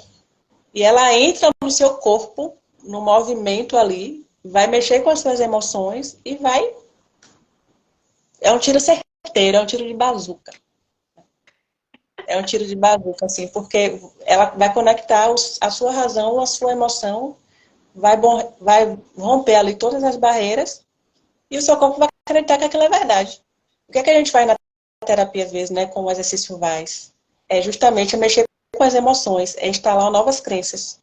e ela entra no seu corpo, no movimento ali, vai mexer com as suas emoções e vai... É um tiro certeiro, é um tiro de bazuca. É um tiro de bazuca, assim, porque ela vai conectar a sua razão, a sua emoção vai romper ali todas as barreiras e o seu corpo vai acreditar que aquilo é verdade. O que é que a gente faz na terapia, às vezes, né, com o exercício VAS? É justamente mexer com as emoções, é instalar novas crenças,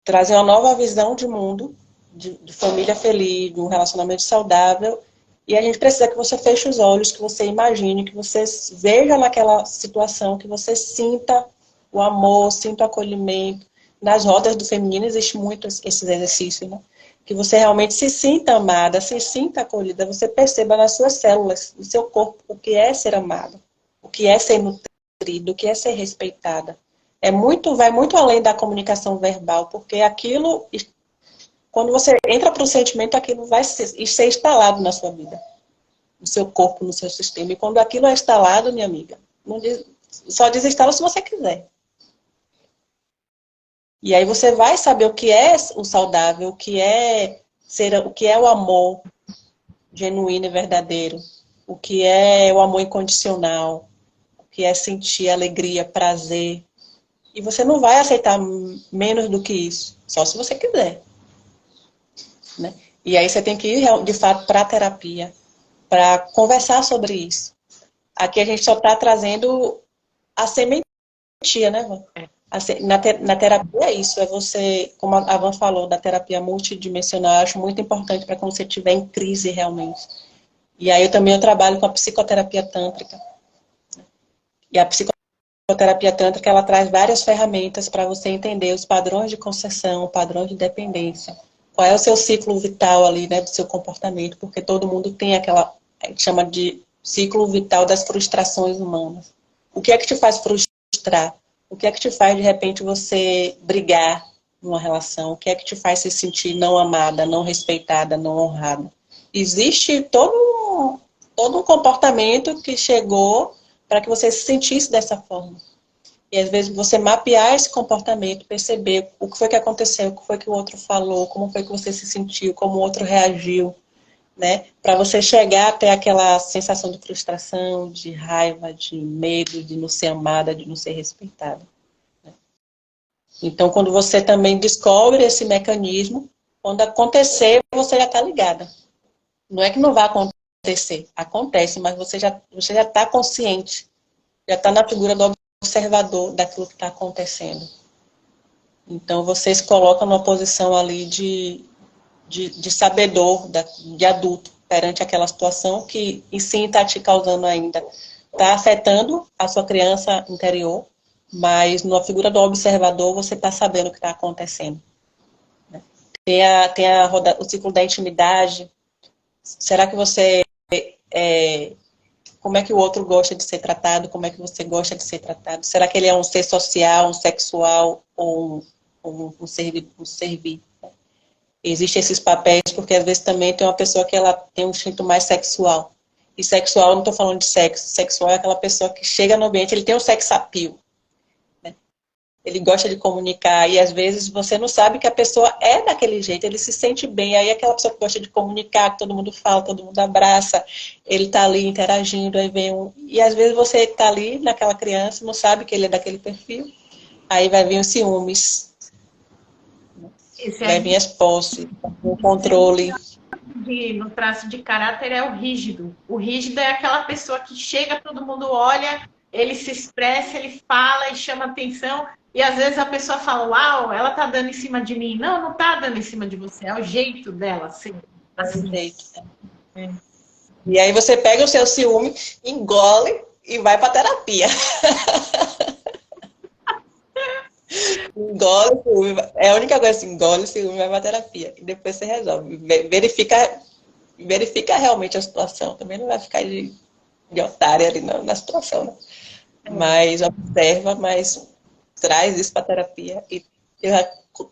trazer uma nova visão de mundo, de família feliz, de um relacionamento saudável. E a gente precisa que você feche os olhos, que você imagine, que você veja naquela situação, que você sinta o amor, sinta o acolhimento. Nas rodas do feminino existe muito esses exercícios, né? Que você realmente se sinta amada, se sinta acolhida, você perceba nas suas células, no seu corpo, o que é ser amado, o que é ser nutrido, o que é ser respeitada. Vai muito além da comunicação verbal, porque aquilo, quando você entra para o sentimento, aquilo vai ser instalado na sua vida, no seu corpo, no seu sistema. E quando aquilo é instalado, minha amiga, só desinstala se você quiser. E aí você vai saber o que é o saudável, o que é o amor genuíno e verdadeiro, o que é o amor incondicional, o que é sentir alegria, prazer. E você não vai aceitar menos do que isso, só se você quiser. Né? E aí você tem que ir, de fato, para a terapia, para conversar sobre isso. Aqui a gente só está trazendo a sementia, né, Van? Na terapia é isso, é você, como a Van falou, da terapia multidimensional, eu acho muito importante para quando você estiver em crise realmente. E aí eu trabalho com a psicoterapia tântrica. E a psicoterapia tântrica, ela traz várias ferramentas para você entender os padrões de concessão, padrões de dependência. Qual é o seu ciclo vital ali, né, do seu comportamento, porque todo mundo tem aquela, a gente chama de ciclo vital das frustrações humanas. O que é que te faz frustrar? O que é que te faz, de repente, você brigar numa relação? O que é que te faz se sentir não amada, não respeitada, não honrada? Existe todo um comportamento que chegou para que você se sentisse dessa forma. E às vezes você mapear esse comportamento, perceber o que foi que aconteceu, o que foi que o outro falou, como foi que você se sentiu, como o outro reagiu, né? Para você chegar até aquela sensação de frustração, de raiva, de medo, de não ser amada, de não ser respeitada. Né? Então, quando você também descobre esse mecanismo, quando acontecer, você já está ligada. Não é que não vai acontecer, acontece, mas você já está consciente, já está na figura do observador daquilo que está acontecendo. Então, você se coloca numa posição ali de sabedor, de adulto, perante aquela situação que, em si, está te causando ainda, está afetando a sua criança interior, mas na figura do observador, você está sabendo o que está acontecendo. Tem o ciclo da intimidade. Será que você... como é que o outro gosta de ser tratado? Como é que você gosta de ser tratado? Será que ele é um ser social, um sexual ou um servir? Existem esses papéis, porque às vezes também tem uma pessoa que ela tem um instinto mais sexual. E sexual, eu não estou falando de sexo. Sexual é aquela pessoa que chega no ambiente, ele tem um sex appeal. Né? Ele gosta de comunicar, e às vezes você não sabe que a pessoa é daquele jeito, ele se sente bem. Aí aquela pessoa que gosta de comunicar, que todo mundo fala, todo mundo abraça, ele está ali interagindo, aí vem um... E às vezes você está ali naquela criança, não sabe que ele é daquele perfil, aí vai vir os ciúmes, vai vir as posses, o controle. No traço de caráter é o rígido. O rígido é aquela pessoa que chega, todo mundo olha, ele se expressa, ele fala e chama atenção. E às vezes a pessoa fala, uau, ela tá dando em cima de mim. Não, não tá dando em cima de você, é o jeito dela, assim. Jeito. E aí você pega o seu ciúme, engole e vai pra terapia. Engole o ciúme, é a única coisa assim, engole o ciúme e vai pra terapia. E depois você resolve. Verifica realmente a situação. Também não vai ficar de otária ali na situação, né? Mas observa, mas traz isso pra terapia. E eu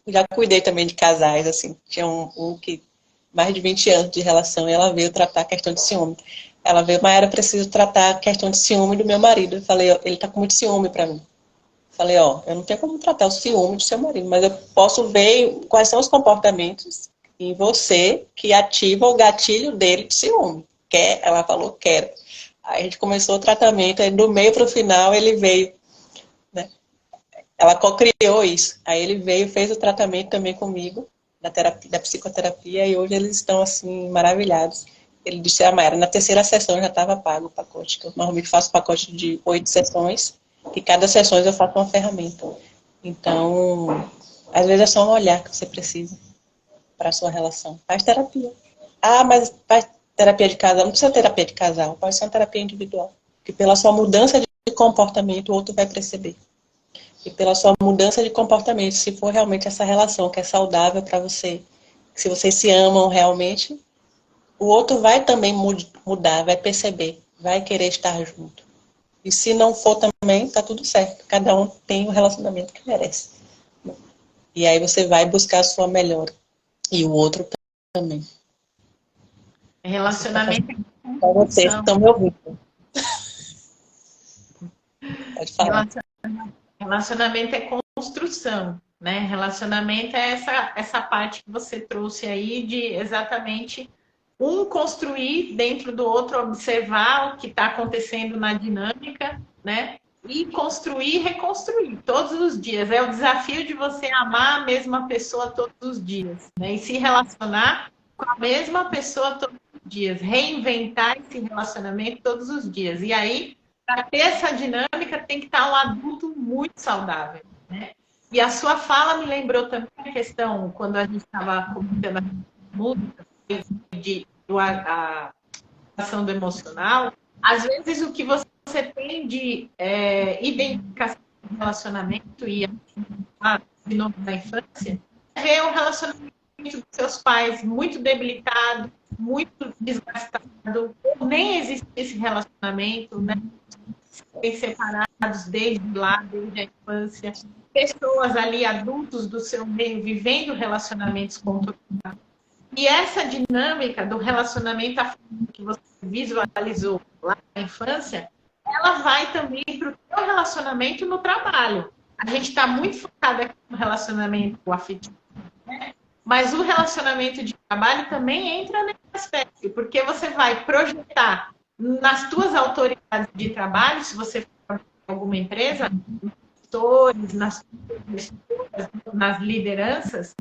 já cuidei também de casais, assim. Tinha um que mais de 20 anos de relação e ela veio tratar a questão de ciúme. Ela veio, mas era preciso tratar a questão de ciúme do meu marido. Eu falei, ele tá com muito ciúme pra mim. Falei, eu não tenho como tratar o ciúme do seu marido, mas eu posso ver quais são os comportamentos em você que ativa o gatilho dele de ciúme. Ela falou, quero. Aí a gente começou o tratamento, aí do meio para o final ele veio, né? Ela co-criou isso. Aí ele veio, fez o tratamento também comigo, da terapia, da psicoterapia, e hoje eles estão, assim, maravilhados. Ele disse, Mayara, na terceira sessão já estava pago o pacote, que eu normalmente faço pacote de 8 sessões, e cada sessão eu faço uma ferramenta. Então, às vezes é só um olhar que você precisa para a sua relação. Faz terapia. Ah, mas faz terapia de casal. Não precisa de terapia de casal, pode ser uma terapia individual. Porque pela sua mudança de comportamento, o outro vai perceber. E pela sua mudança de comportamento, se for realmente essa relação que é saudável para você, se vocês se amam realmente, o outro vai também mudar, vai perceber, vai querer estar junto. E se não for também, tá tudo certo. Cada um tem o relacionamento que merece. E aí você vai buscar a sua melhora. E o outro também. Relacionamento é Para vocês que construção. estão me ouvindo. Pode falar. Relacionamento é construção, né? Relacionamento é essa parte que você trouxe aí de exatamente um construir dentro do outro, observar o que está acontecendo na dinâmica, né? E construir e reconstruir todos os dias. É o desafio de você amar a mesma pessoa todos os dias, né? E se relacionar com a mesma pessoa todos os dias. Reinventar esse relacionamento todos os dias. E aí, para ter essa dinâmica, tem que estar um adulto muito saudável, né? E a sua fala me lembrou também a questão, quando a gente estava comentando a música, a ação do emocional, às vezes o que você tem de identificação do relacionamento e de novo da infância, é ver o relacionamento dos seus pais muito debilitado, muito desgastado, ou nem existe esse relacionamento, né? Bem separados desde lá, desde a infância, pessoas ali, adultos do seu meio, vivendo relacionamentos conturbados. E essa dinâmica do relacionamento que você visualizou lá na infância, ela vai também para o seu relacionamento no trabalho. A gente está muito focado aqui no relacionamento afetivo, né? Mas o relacionamento de trabalho também entra nesse aspecto, porque você vai projetar nas tuas autoridades de trabalho, se você for alguma empresa, nas lideranças,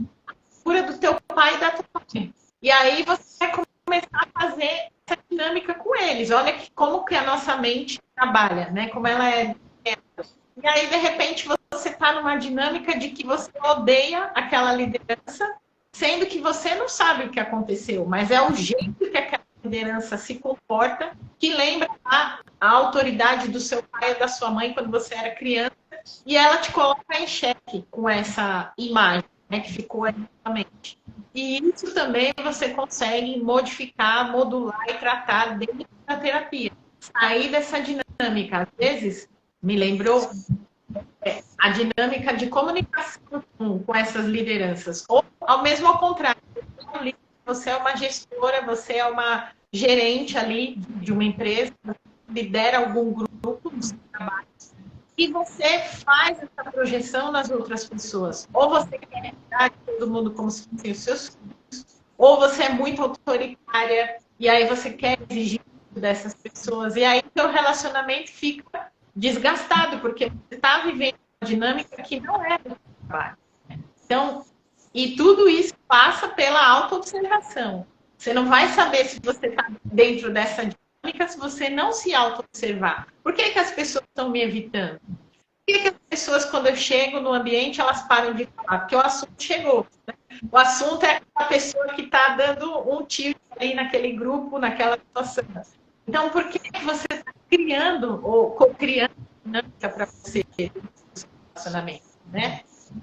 cura do teu pai e da tua mãe. E aí você vai começar a fazer essa dinâmica com eles. Olha como que a nossa mente trabalha, né? Como ela é. E aí, de repente, você está numa dinâmica de que você odeia aquela liderança, sendo que você não sabe o que aconteceu, mas é o jeito que aquela liderança se comporta que lembra a autoridade do seu pai ou da sua mãe quando você era criança, e ela te coloca em xeque com essa imagem, né, que ficou aí na mente. E isso também você consegue modificar, modular e tratar dentro da terapia. Sair dessa dinâmica. Às vezes, me lembrou a dinâmica de comunicação com essas lideranças. Ou, ao mesmo ao contrário, você é uma gestora, você é uma gerente ali de uma empresa, lidera algum grupo dos trabalhos, e você faz essa projeção nas outras pessoas. Ou você quer lidar de todo mundo como se fossem os seus filhos, ou você é muito autoritária, e aí você quer exigir dessas pessoas, e aí o seu relacionamento fica desgastado, porque você está vivendo uma dinâmica que não é do trabalho. Então, e tudo isso passa pela auto-observação. Você não vai saber se você está dentro dessa dinâmica se você não se auto-observar. Por que as pessoas estão me evitando? Por que as pessoas, quando eu chego no ambiente, elas param de falar? Porque o assunto chegou. Né? O assunto é a pessoa que está dando um tiro ali naquele grupo, naquela situação. Então, por que você está criando ou co-criando dinâmica para você no relacionamento, né?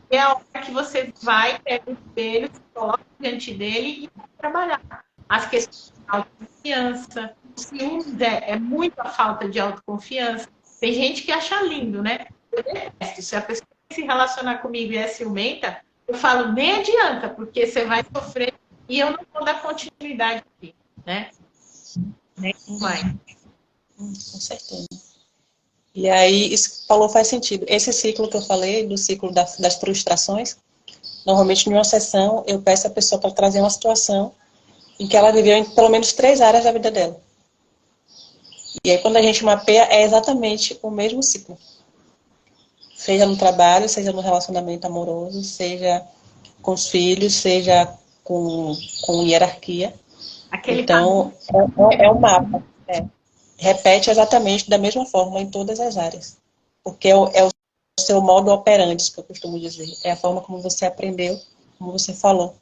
É a hora que você vai, pega o espelho, se coloca diante dele e vai trabalhar. As questões de autoconfiança, o ciúmes é muito a falta de autoconfiança. Tem gente que acha lindo, né? Eu detesto. Se a pessoa se relacionar comigo e é ciumenta, eu falo, nem adianta, porque você vai sofrer e eu não vou dar continuidade aqui, né? Nem vai. Com certeza. E aí, isso que falou faz sentido. Esse ciclo que eu falei, do ciclo das frustrações, normalmente em uma sessão eu peço a pessoa para trazer uma situação em que ela viveu em pelo menos 3 áreas da vida dela. E aí quando a gente mapeia, é exatamente o mesmo ciclo. Seja no trabalho, seja no relacionamento amoroso, seja com os filhos, seja com hierarquia. Aquele Então, padrão. é um mapa. Repete exatamente da mesma forma em todas as áreas. Porque é o seu modo operandi, que eu costumo dizer. É a forma como você aprendeu, como você falou.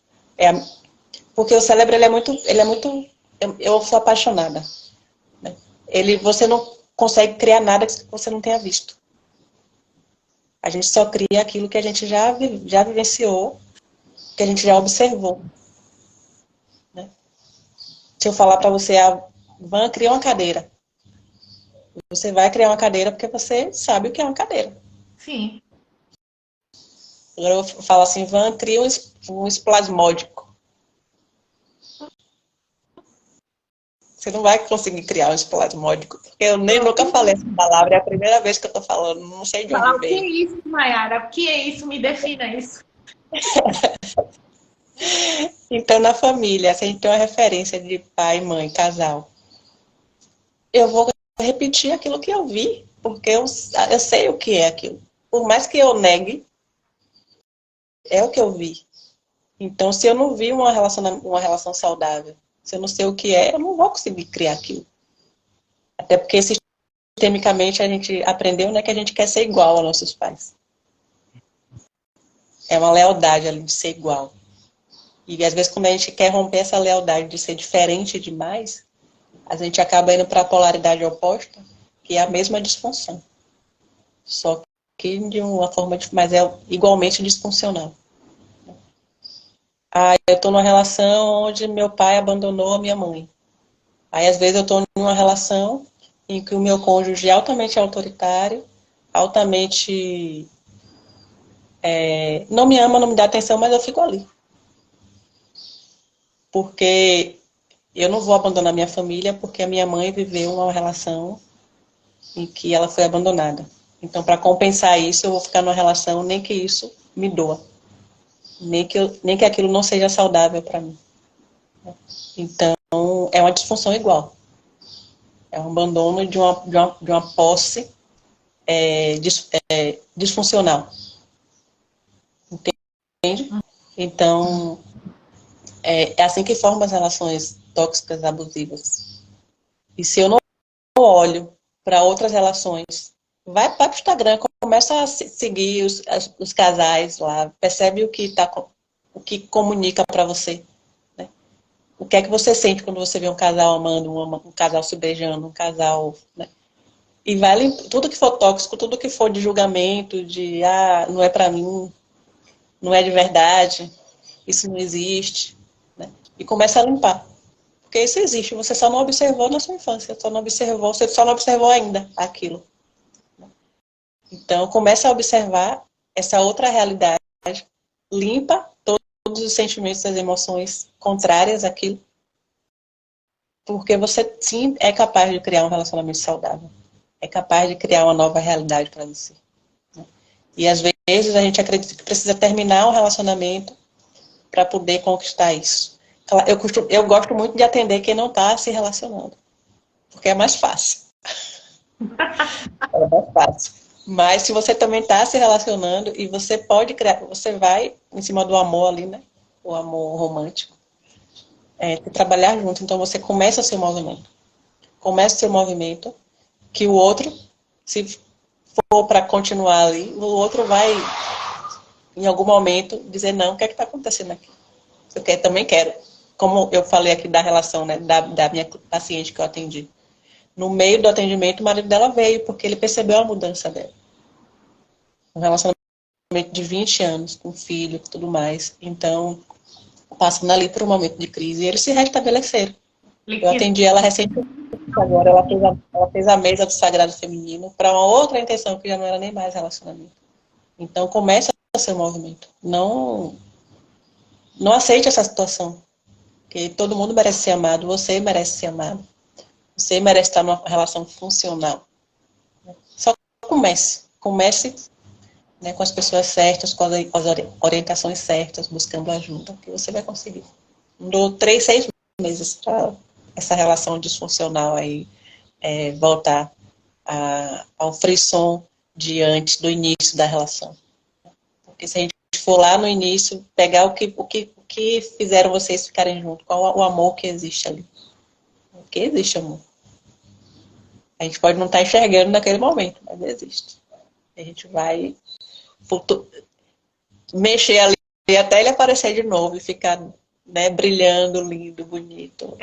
Porque o cérebro, ele é muito, eu sou apaixonada. Né? Você não consegue criar nada que você não tenha visto. A gente só cria aquilo que a gente já vivenciou, que a gente já observou. Né? Se eu falar para você, Van, cria uma cadeira. Você vai criar uma cadeira porque você sabe o que é uma cadeira. Sim. Agora eu falo assim, Van, cria um esplasmódico. Você não vai conseguir criar um esplasmódico, porque eu nem nunca falei essa palavra, é a primeira vez que eu estou falando, não sei de onde Falar, o que veio. é isso, Mayara? O que é isso? Me defina isso. Então, na família, se a gente tem uma referência de pai, mãe, casal, eu vou repetir aquilo que eu vi, porque eu sei o que é aquilo. Por mais que eu negue, é o que eu vi. Então, se eu não vi uma relação saudável, se eu não sei o que é, eu não vou conseguir criar aquilo. Até porque, sistemicamente, a gente aprendeu, né, que a gente quer ser igual aos nossos pais. É uma lealdade ali de ser igual. E, às vezes, quando a gente quer romper essa lealdade de ser diferente demais, a gente acaba indo para a polaridade oposta, que é a mesma disfunção. Só que de uma forma, mas é igualmente disfuncional. Eu estou numa relação onde meu pai abandonou a minha mãe. Aí, às vezes, eu estou numa relação em que o meu cônjuge é altamente autoritário, altamente não me ama, não me dá atenção, mas eu fico ali. Porque eu não vou abandonar minha família, porque a minha mãe viveu uma relação em que ela foi abandonada. Então, para compensar isso, eu vou ficar numa relação nem que isso me doa. Nem que aquilo não seja saudável para mim. Então, é uma disfunção igual. É um abandono de uma posse disfuncional. Entende? Então, é assim que formam as relações tóxicas abusivas. E se eu não olho para outras relações, vai para o Instagram, começa a seguir os casais lá, percebe o que comunica para você. Né? O que é que você sente quando você vê um casal amando, um casal se beijando, um casal... Né? E vale tudo que for tóxico, tudo que for de julgamento, de não é para mim, não é de verdade, isso não existe. Né? E começa a limpar. Porque isso existe, você só não observou na sua infância, você só não observou ainda aquilo. Então, começa a observar essa outra realidade, limpa todos os sentimentos, as emoções contrárias àquilo, porque você sim é capaz de criar um relacionamento saudável, é capaz de criar uma nova realidade para você. Né? E às vezes a gente acredita que precisa terminar um relacionamento para poder conquistar isso. Eu gosto muito de atender quem não está se relacionando, porque é mais fácil. É mais fácil. Mas se você também está se relacionando e você pode criar, você vai em cima do amor ali, né? O amor romântico. Trabalhar junto. Então você começa o seu movimento. Começa o seu movimento, que o outro, se for para continuar ali, o outro vai, em algum momento, dizer, não, o que é que está acontecendo aqui? Também quero. Como eu falei aqui da relação, né, da minha paciente que eu atendi. No meio do atendimento, o marido dela veio, porque ele percebeu a mudança dela. Um relacionamento de 20 anos, com filho e tudo mais. Então, passando ali por um momento de crise, e eles se restabeleceram. Eu atendi ela recentemente, agora ela fez a mesa do Sagrado Feminino para uma outra intenção, que já não era nem mais relacionamento. Então, começa o seu movimento. Não aceite essa situação, porque todo mundo merece ser amado, você merece ser amado. Você merece estar numa relação funcional. Só comece, né, com as pessoas certas, com as orientações certas, buscando ajuda, que você vai conseguir. Dou 3, 6 meses para essa relação disfuncional aí voltar ao frisson de antes, do início da relação. Porque se a gente for lá no início, pegar o que fizeram vocês ficarem juntos, qual o amor que existe ali. Porque existe amor. A gente pode não estar enxergando naquele momento, mas existe. A gente vai mexer ali até ele aparecer de novo e ficar, né, brilhando, lindo, bonito.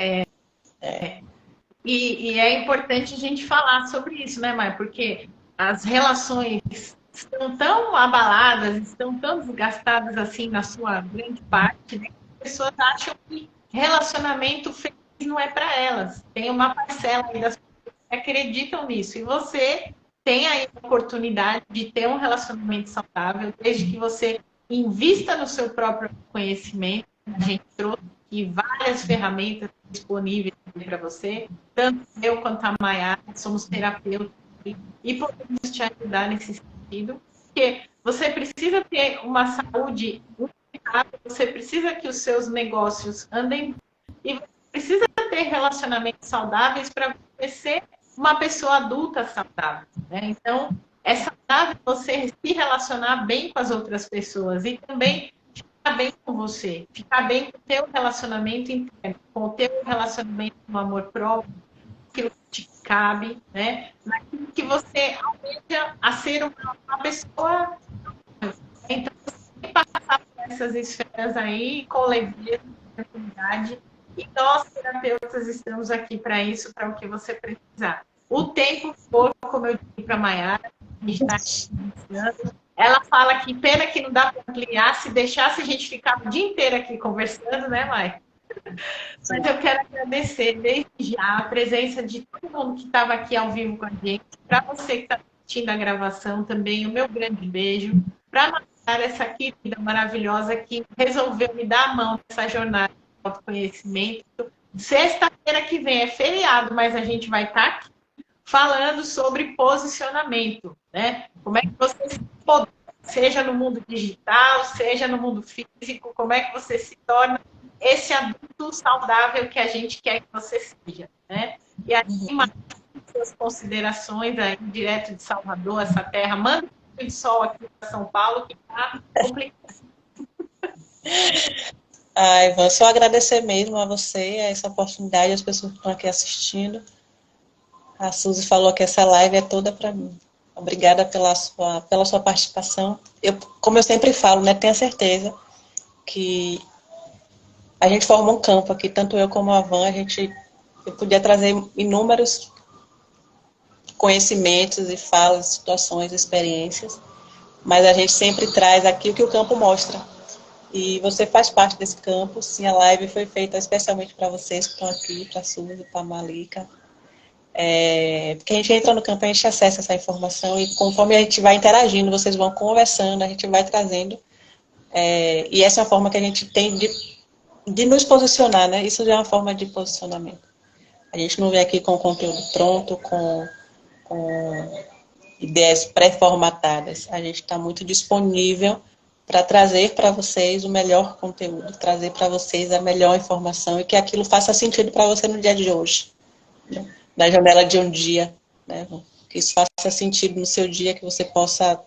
E é importante a gente falar sobre isso, né, Maia? Porque as relações estão tão abaladas, estão tão desgastadas assim na sua grande parte, né? As pessoas acham que relacionamento feliz não é para elas. Tem uma parcela aí das pessoas que acreditam nisso. E você tem aí a oportunidade de ter um relacionamento saudável, desde que você invista no seu próprio conhecimento. A gente trouxe aqui várias ferramentas disponíveis para você, tanto eu quanto a Maiara, somos terapeutas e podemos te ajudar nesse sentido, porque você precisa ter uma saúde impecável, você precisa que os seus negócios andem e você precisa ter relacionamentos saudáveis para você ser uma pessoa adulta saudável, né? Então, é saudável você se relacionar bem com as outras pessoas e também ficar bem com você, ficar bem com o teu relacionamento interno, com o teu relacionamento com o amor próprio, aquilo que te cabe, né? Naquilo que você almeja a ser uma pessoa. Então, você tem que passar por essas esferas aí com leveza, com tranquilidade. E nós, terapeutas, estamos aqui para isso, para o que você precisar. O tempo for, como eu disse para a Maiara, a gente está iniciando. Ela fala que pena que não dá para ampliar, se deixasse a gente ficar o dia inteiro aqui conversando, né, Mai? Mas eu quero agradecer desde já a presença de todo mundo que estava aqui ao vivo com a gente. Para você que está assistindo a gravação também, o meu grande beijo. Para a Maiara, essa querida maravilhosa que resolveu me dar a mão nessa jornada de autoconhecimento. Sexta-feira que vem é feriado, mas a gente vai estar aqui falando sobre posicionamento, né? Como é que você se empodera, seja no mundo digital, seja no mundo físico, como é que você se torna esse adulto saudável que a gente quer que você seja, né? E aí, mais suas considerações aí, direto de Salvador, essa terra, manda um pouco de sol aqui para São Paulo, que está complicado. Ivan, só agradecer mesmo a você, a essa oportunidade, as pessoas que estão aqui assistindo. A Suzy falou que essa live é toda para mim. Obrigada pela sua participação. Como eu sempre falo, né, tenha certeza que a gente forma um campo aqui, tanto eu como a Van, eu podia trazer inúmeros conhecimentos e falas, situações, experiências, mas a gente sempre traz aqui o que o campo mostra. E você faz parte desse campo, sim, a live foi feita especialmente para vocês que estão aqui, para a Suzy, para a Malika. Porque a gente entra no campo, a gente acessa essa informação e conforme a gente vai interagindo, vocês vão conversando, a gente vai trazendo. E essa é a forma que a gente tem de nos posicionar, né? Isso já é uma forma de posicionamento. A gente não vem aqui com conteúdo pronto, com ideias pré-formatadas. A gente está muito disponível para trazer para vocês o melhor conteúdo, trazer para vocês a melhor informação e que aquilo faça sentido para você no dia de hoje, né? Na janela de um dia, né? Que isso faça sentido no seu dia, que você possa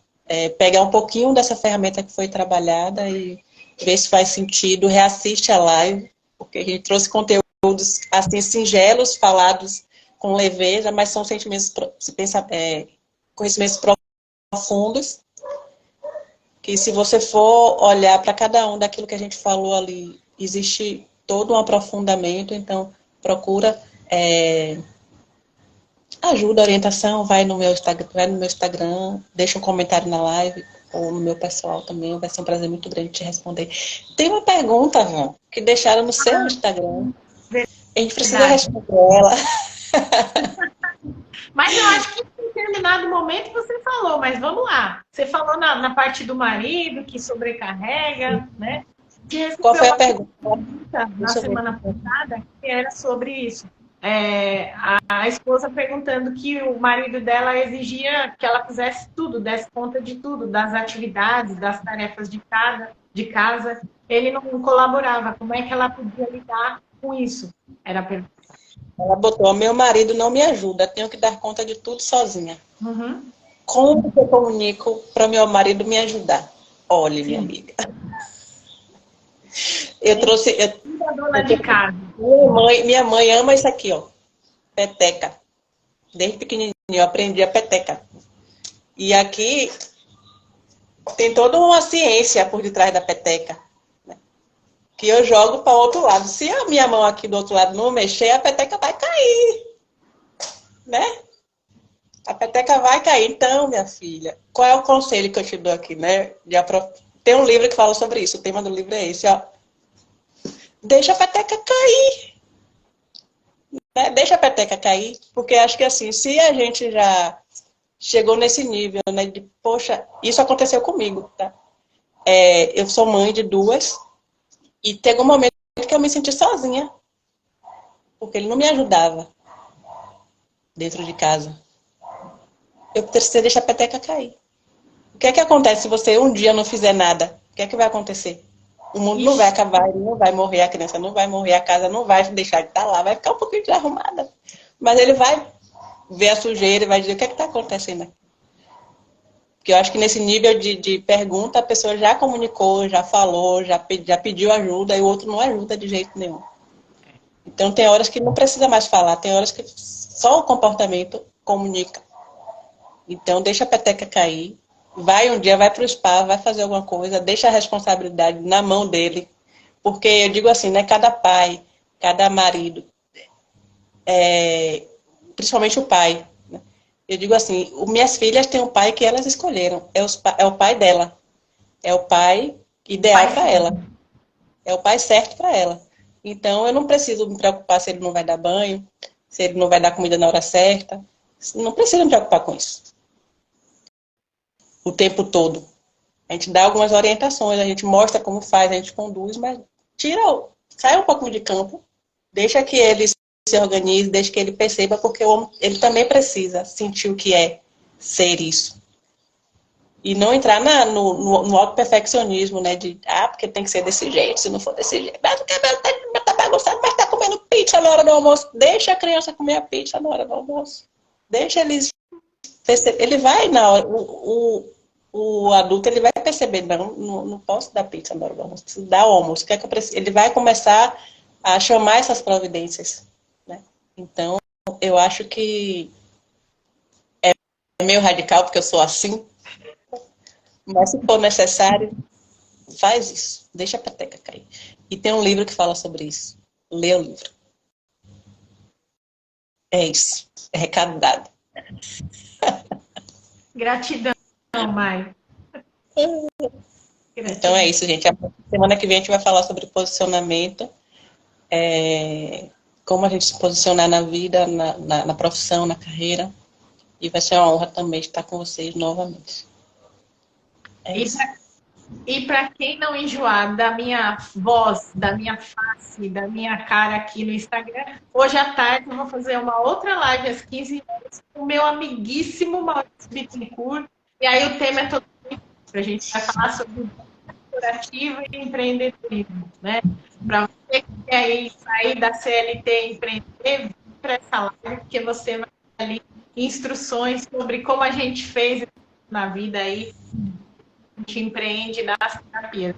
pegar um pouquinho dessa ferramenta que foi trabalhada e ver se faz sentido, reassiste a live, porque a gente trouxe conteúdos assim singelos, falados com leveza, mas são sentimentos, conhecimentos profundos, que se você for olhar para cada um daquilo que a gente falou ali, existe todo um aprofundamento, então procura ajuda, orientação, vai no meu Instagram, deixa um comentário na live, ou no meu pessoal também, vai ser um prazer muito grande te responder. Tem uma pergunta, Van, que deixaram no seu Instagram. A gente precisa responder ela. Mas eu acho que em determinado momento você falou, mas vamos lá. Você falou na parte do marido, que sobrecarrega, né? Qual foi a pergunta? Na semana passada, que era sobre isso. A esposa perguntando que o marido dela exigia que ela fizesse tudo, desse conta de tudo, das atividades, das tarefas de casa. Ele não colaborava. Como é que ela podia lidar com isso? Era a pergunta. Ela botou, meu marido não me ajuda, tenho que dar conta de tudo sozinha. Uhum. Como que eu comunico para meu marido me ajudar? Olha, minha amiga. Eu trouxe. A dona de casa. Minha mãe ama isso aqui, ó. Peteca. Desde pequenininho eu aprendi a peteca. E aqui tem toda uma ciência por detrás da peteca, né? Que eu jogo para o outro lado. Se a minha mão aqui do outro lado não mexer, a peteca vai cair, né? A peteca vai cair. Então, minha filha, qual é o conselho que eu te dou aqui, né? Tem um livro que fala sobre isso. O tema do livro é esse, ó. Deixa a peteca cair. Né? Deixa a peteca cair. Porque acho que assim, se a gente já chegou nesse nível, né? De, poxa, isso aconteceu comigo, tá? Eu sou mãe de duas. E teve um momento que eu me senti sozinha. Porque ele não me ajudava dentro de casa. Eu precisei deixar a peteca cair. O que é que acontece se você um dia não fizer nada? O que é que vai acontecer? O mundo não vai acabar, ele não vai morrer, a criança não vai morrer, a casa não vai deixar de estar lá, vai ficar um pouquinho desarrumada. Mas ele vai ver a sujeira e vai dizer o que é que está acontecendo aqui. Porque eu acho que nesse nível de pergunta, a pessoa já comunicou, já falou, já pediu ajuda, e o outro não ajuda de jeito nenhum. Então tem horas que não precisa mais falar, tem horas que só o comportamento comunica. Então deixa a peteca cair. Vai um dia, vai para o spa, vai fazer alguma coisa, deixa a responsabilidade na mão dele. Porque eu digo assim, né? Cada pai, cada marido, principalmente o pai. Né? Eu digo assim, minhas filhas têm um pai que elas escolheram. É o pai dela. É o pai ideal para ela. É o pai certo para ela. Então eu não preciso me preocupar se ele não vai dar banho, se ele não vai dar comida na hora certa. Não preciso me preocupar com isso. O tempo todo. A gente dá algumas orientações, a gente mostra como faz, a gente conduz, mas sai um pouco de campo, deixa que ele se organize, deixa que ele perceba, porque ele também precisa sentir o que é ser isso. E não entrar no auto-perfeccionismo, né? Porque tem que ser desse jeito, se não for desse jeito. Mas o cabelo tá bagunçado, mas tá comendo pizza na hora do almoço. Deixa a criança comer a pizza na hora do almoço. Deixa eles perceber. Ele vai na hora. O adulto ele vai perceber, não posso dar pizza na hora do almoço, preciso dar almoço. O que é que eu preciso? Ele vai começar a chamar essas providências. Né? Então, eu acho que é meio radical, porque eu sou assim, mas se for necessário, faz isso. Deixa a peteca cair. E tem um livro que fala sobre isso. Lê o livro. É isso. É recado dado. Gratidão, Mai. Então é isso, gente. A semana que vem a gente vai falar sobre posicionamento, como a gente se posicionar na vida, na profissão, na carreira. E vai ser uma honra também estar com vocês novamente. E para quem não enjoar da minha voz, da minha face, da minha cara aqui no Instagram, hoje à tarde eu vou fazer uma outra live às 15 horas com o meu amiguíssimo Maurício Bittencourt. E aí o tema é todo a gente vai falar sobre corporativo e empreendedorismo, né? Para você que quer aí sair da CLT e empreender, para essa live, porque você vai ter ali instruções sobre como a gente fez na vida aí, a gente empreende nas terapias,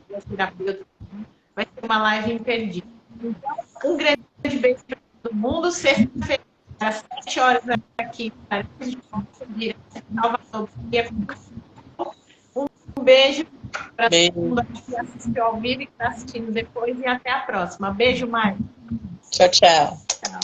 vai ser uma live imperdível. Então, um grande beijo para todo mundo, sexta-feira, às 7 horas aqui, Salvador. Um beijo para todo mundo que assistiu ao vivo e que está assistindo depois e até a próxima. Beijo, Mai. Tchau, tchau. Tchau.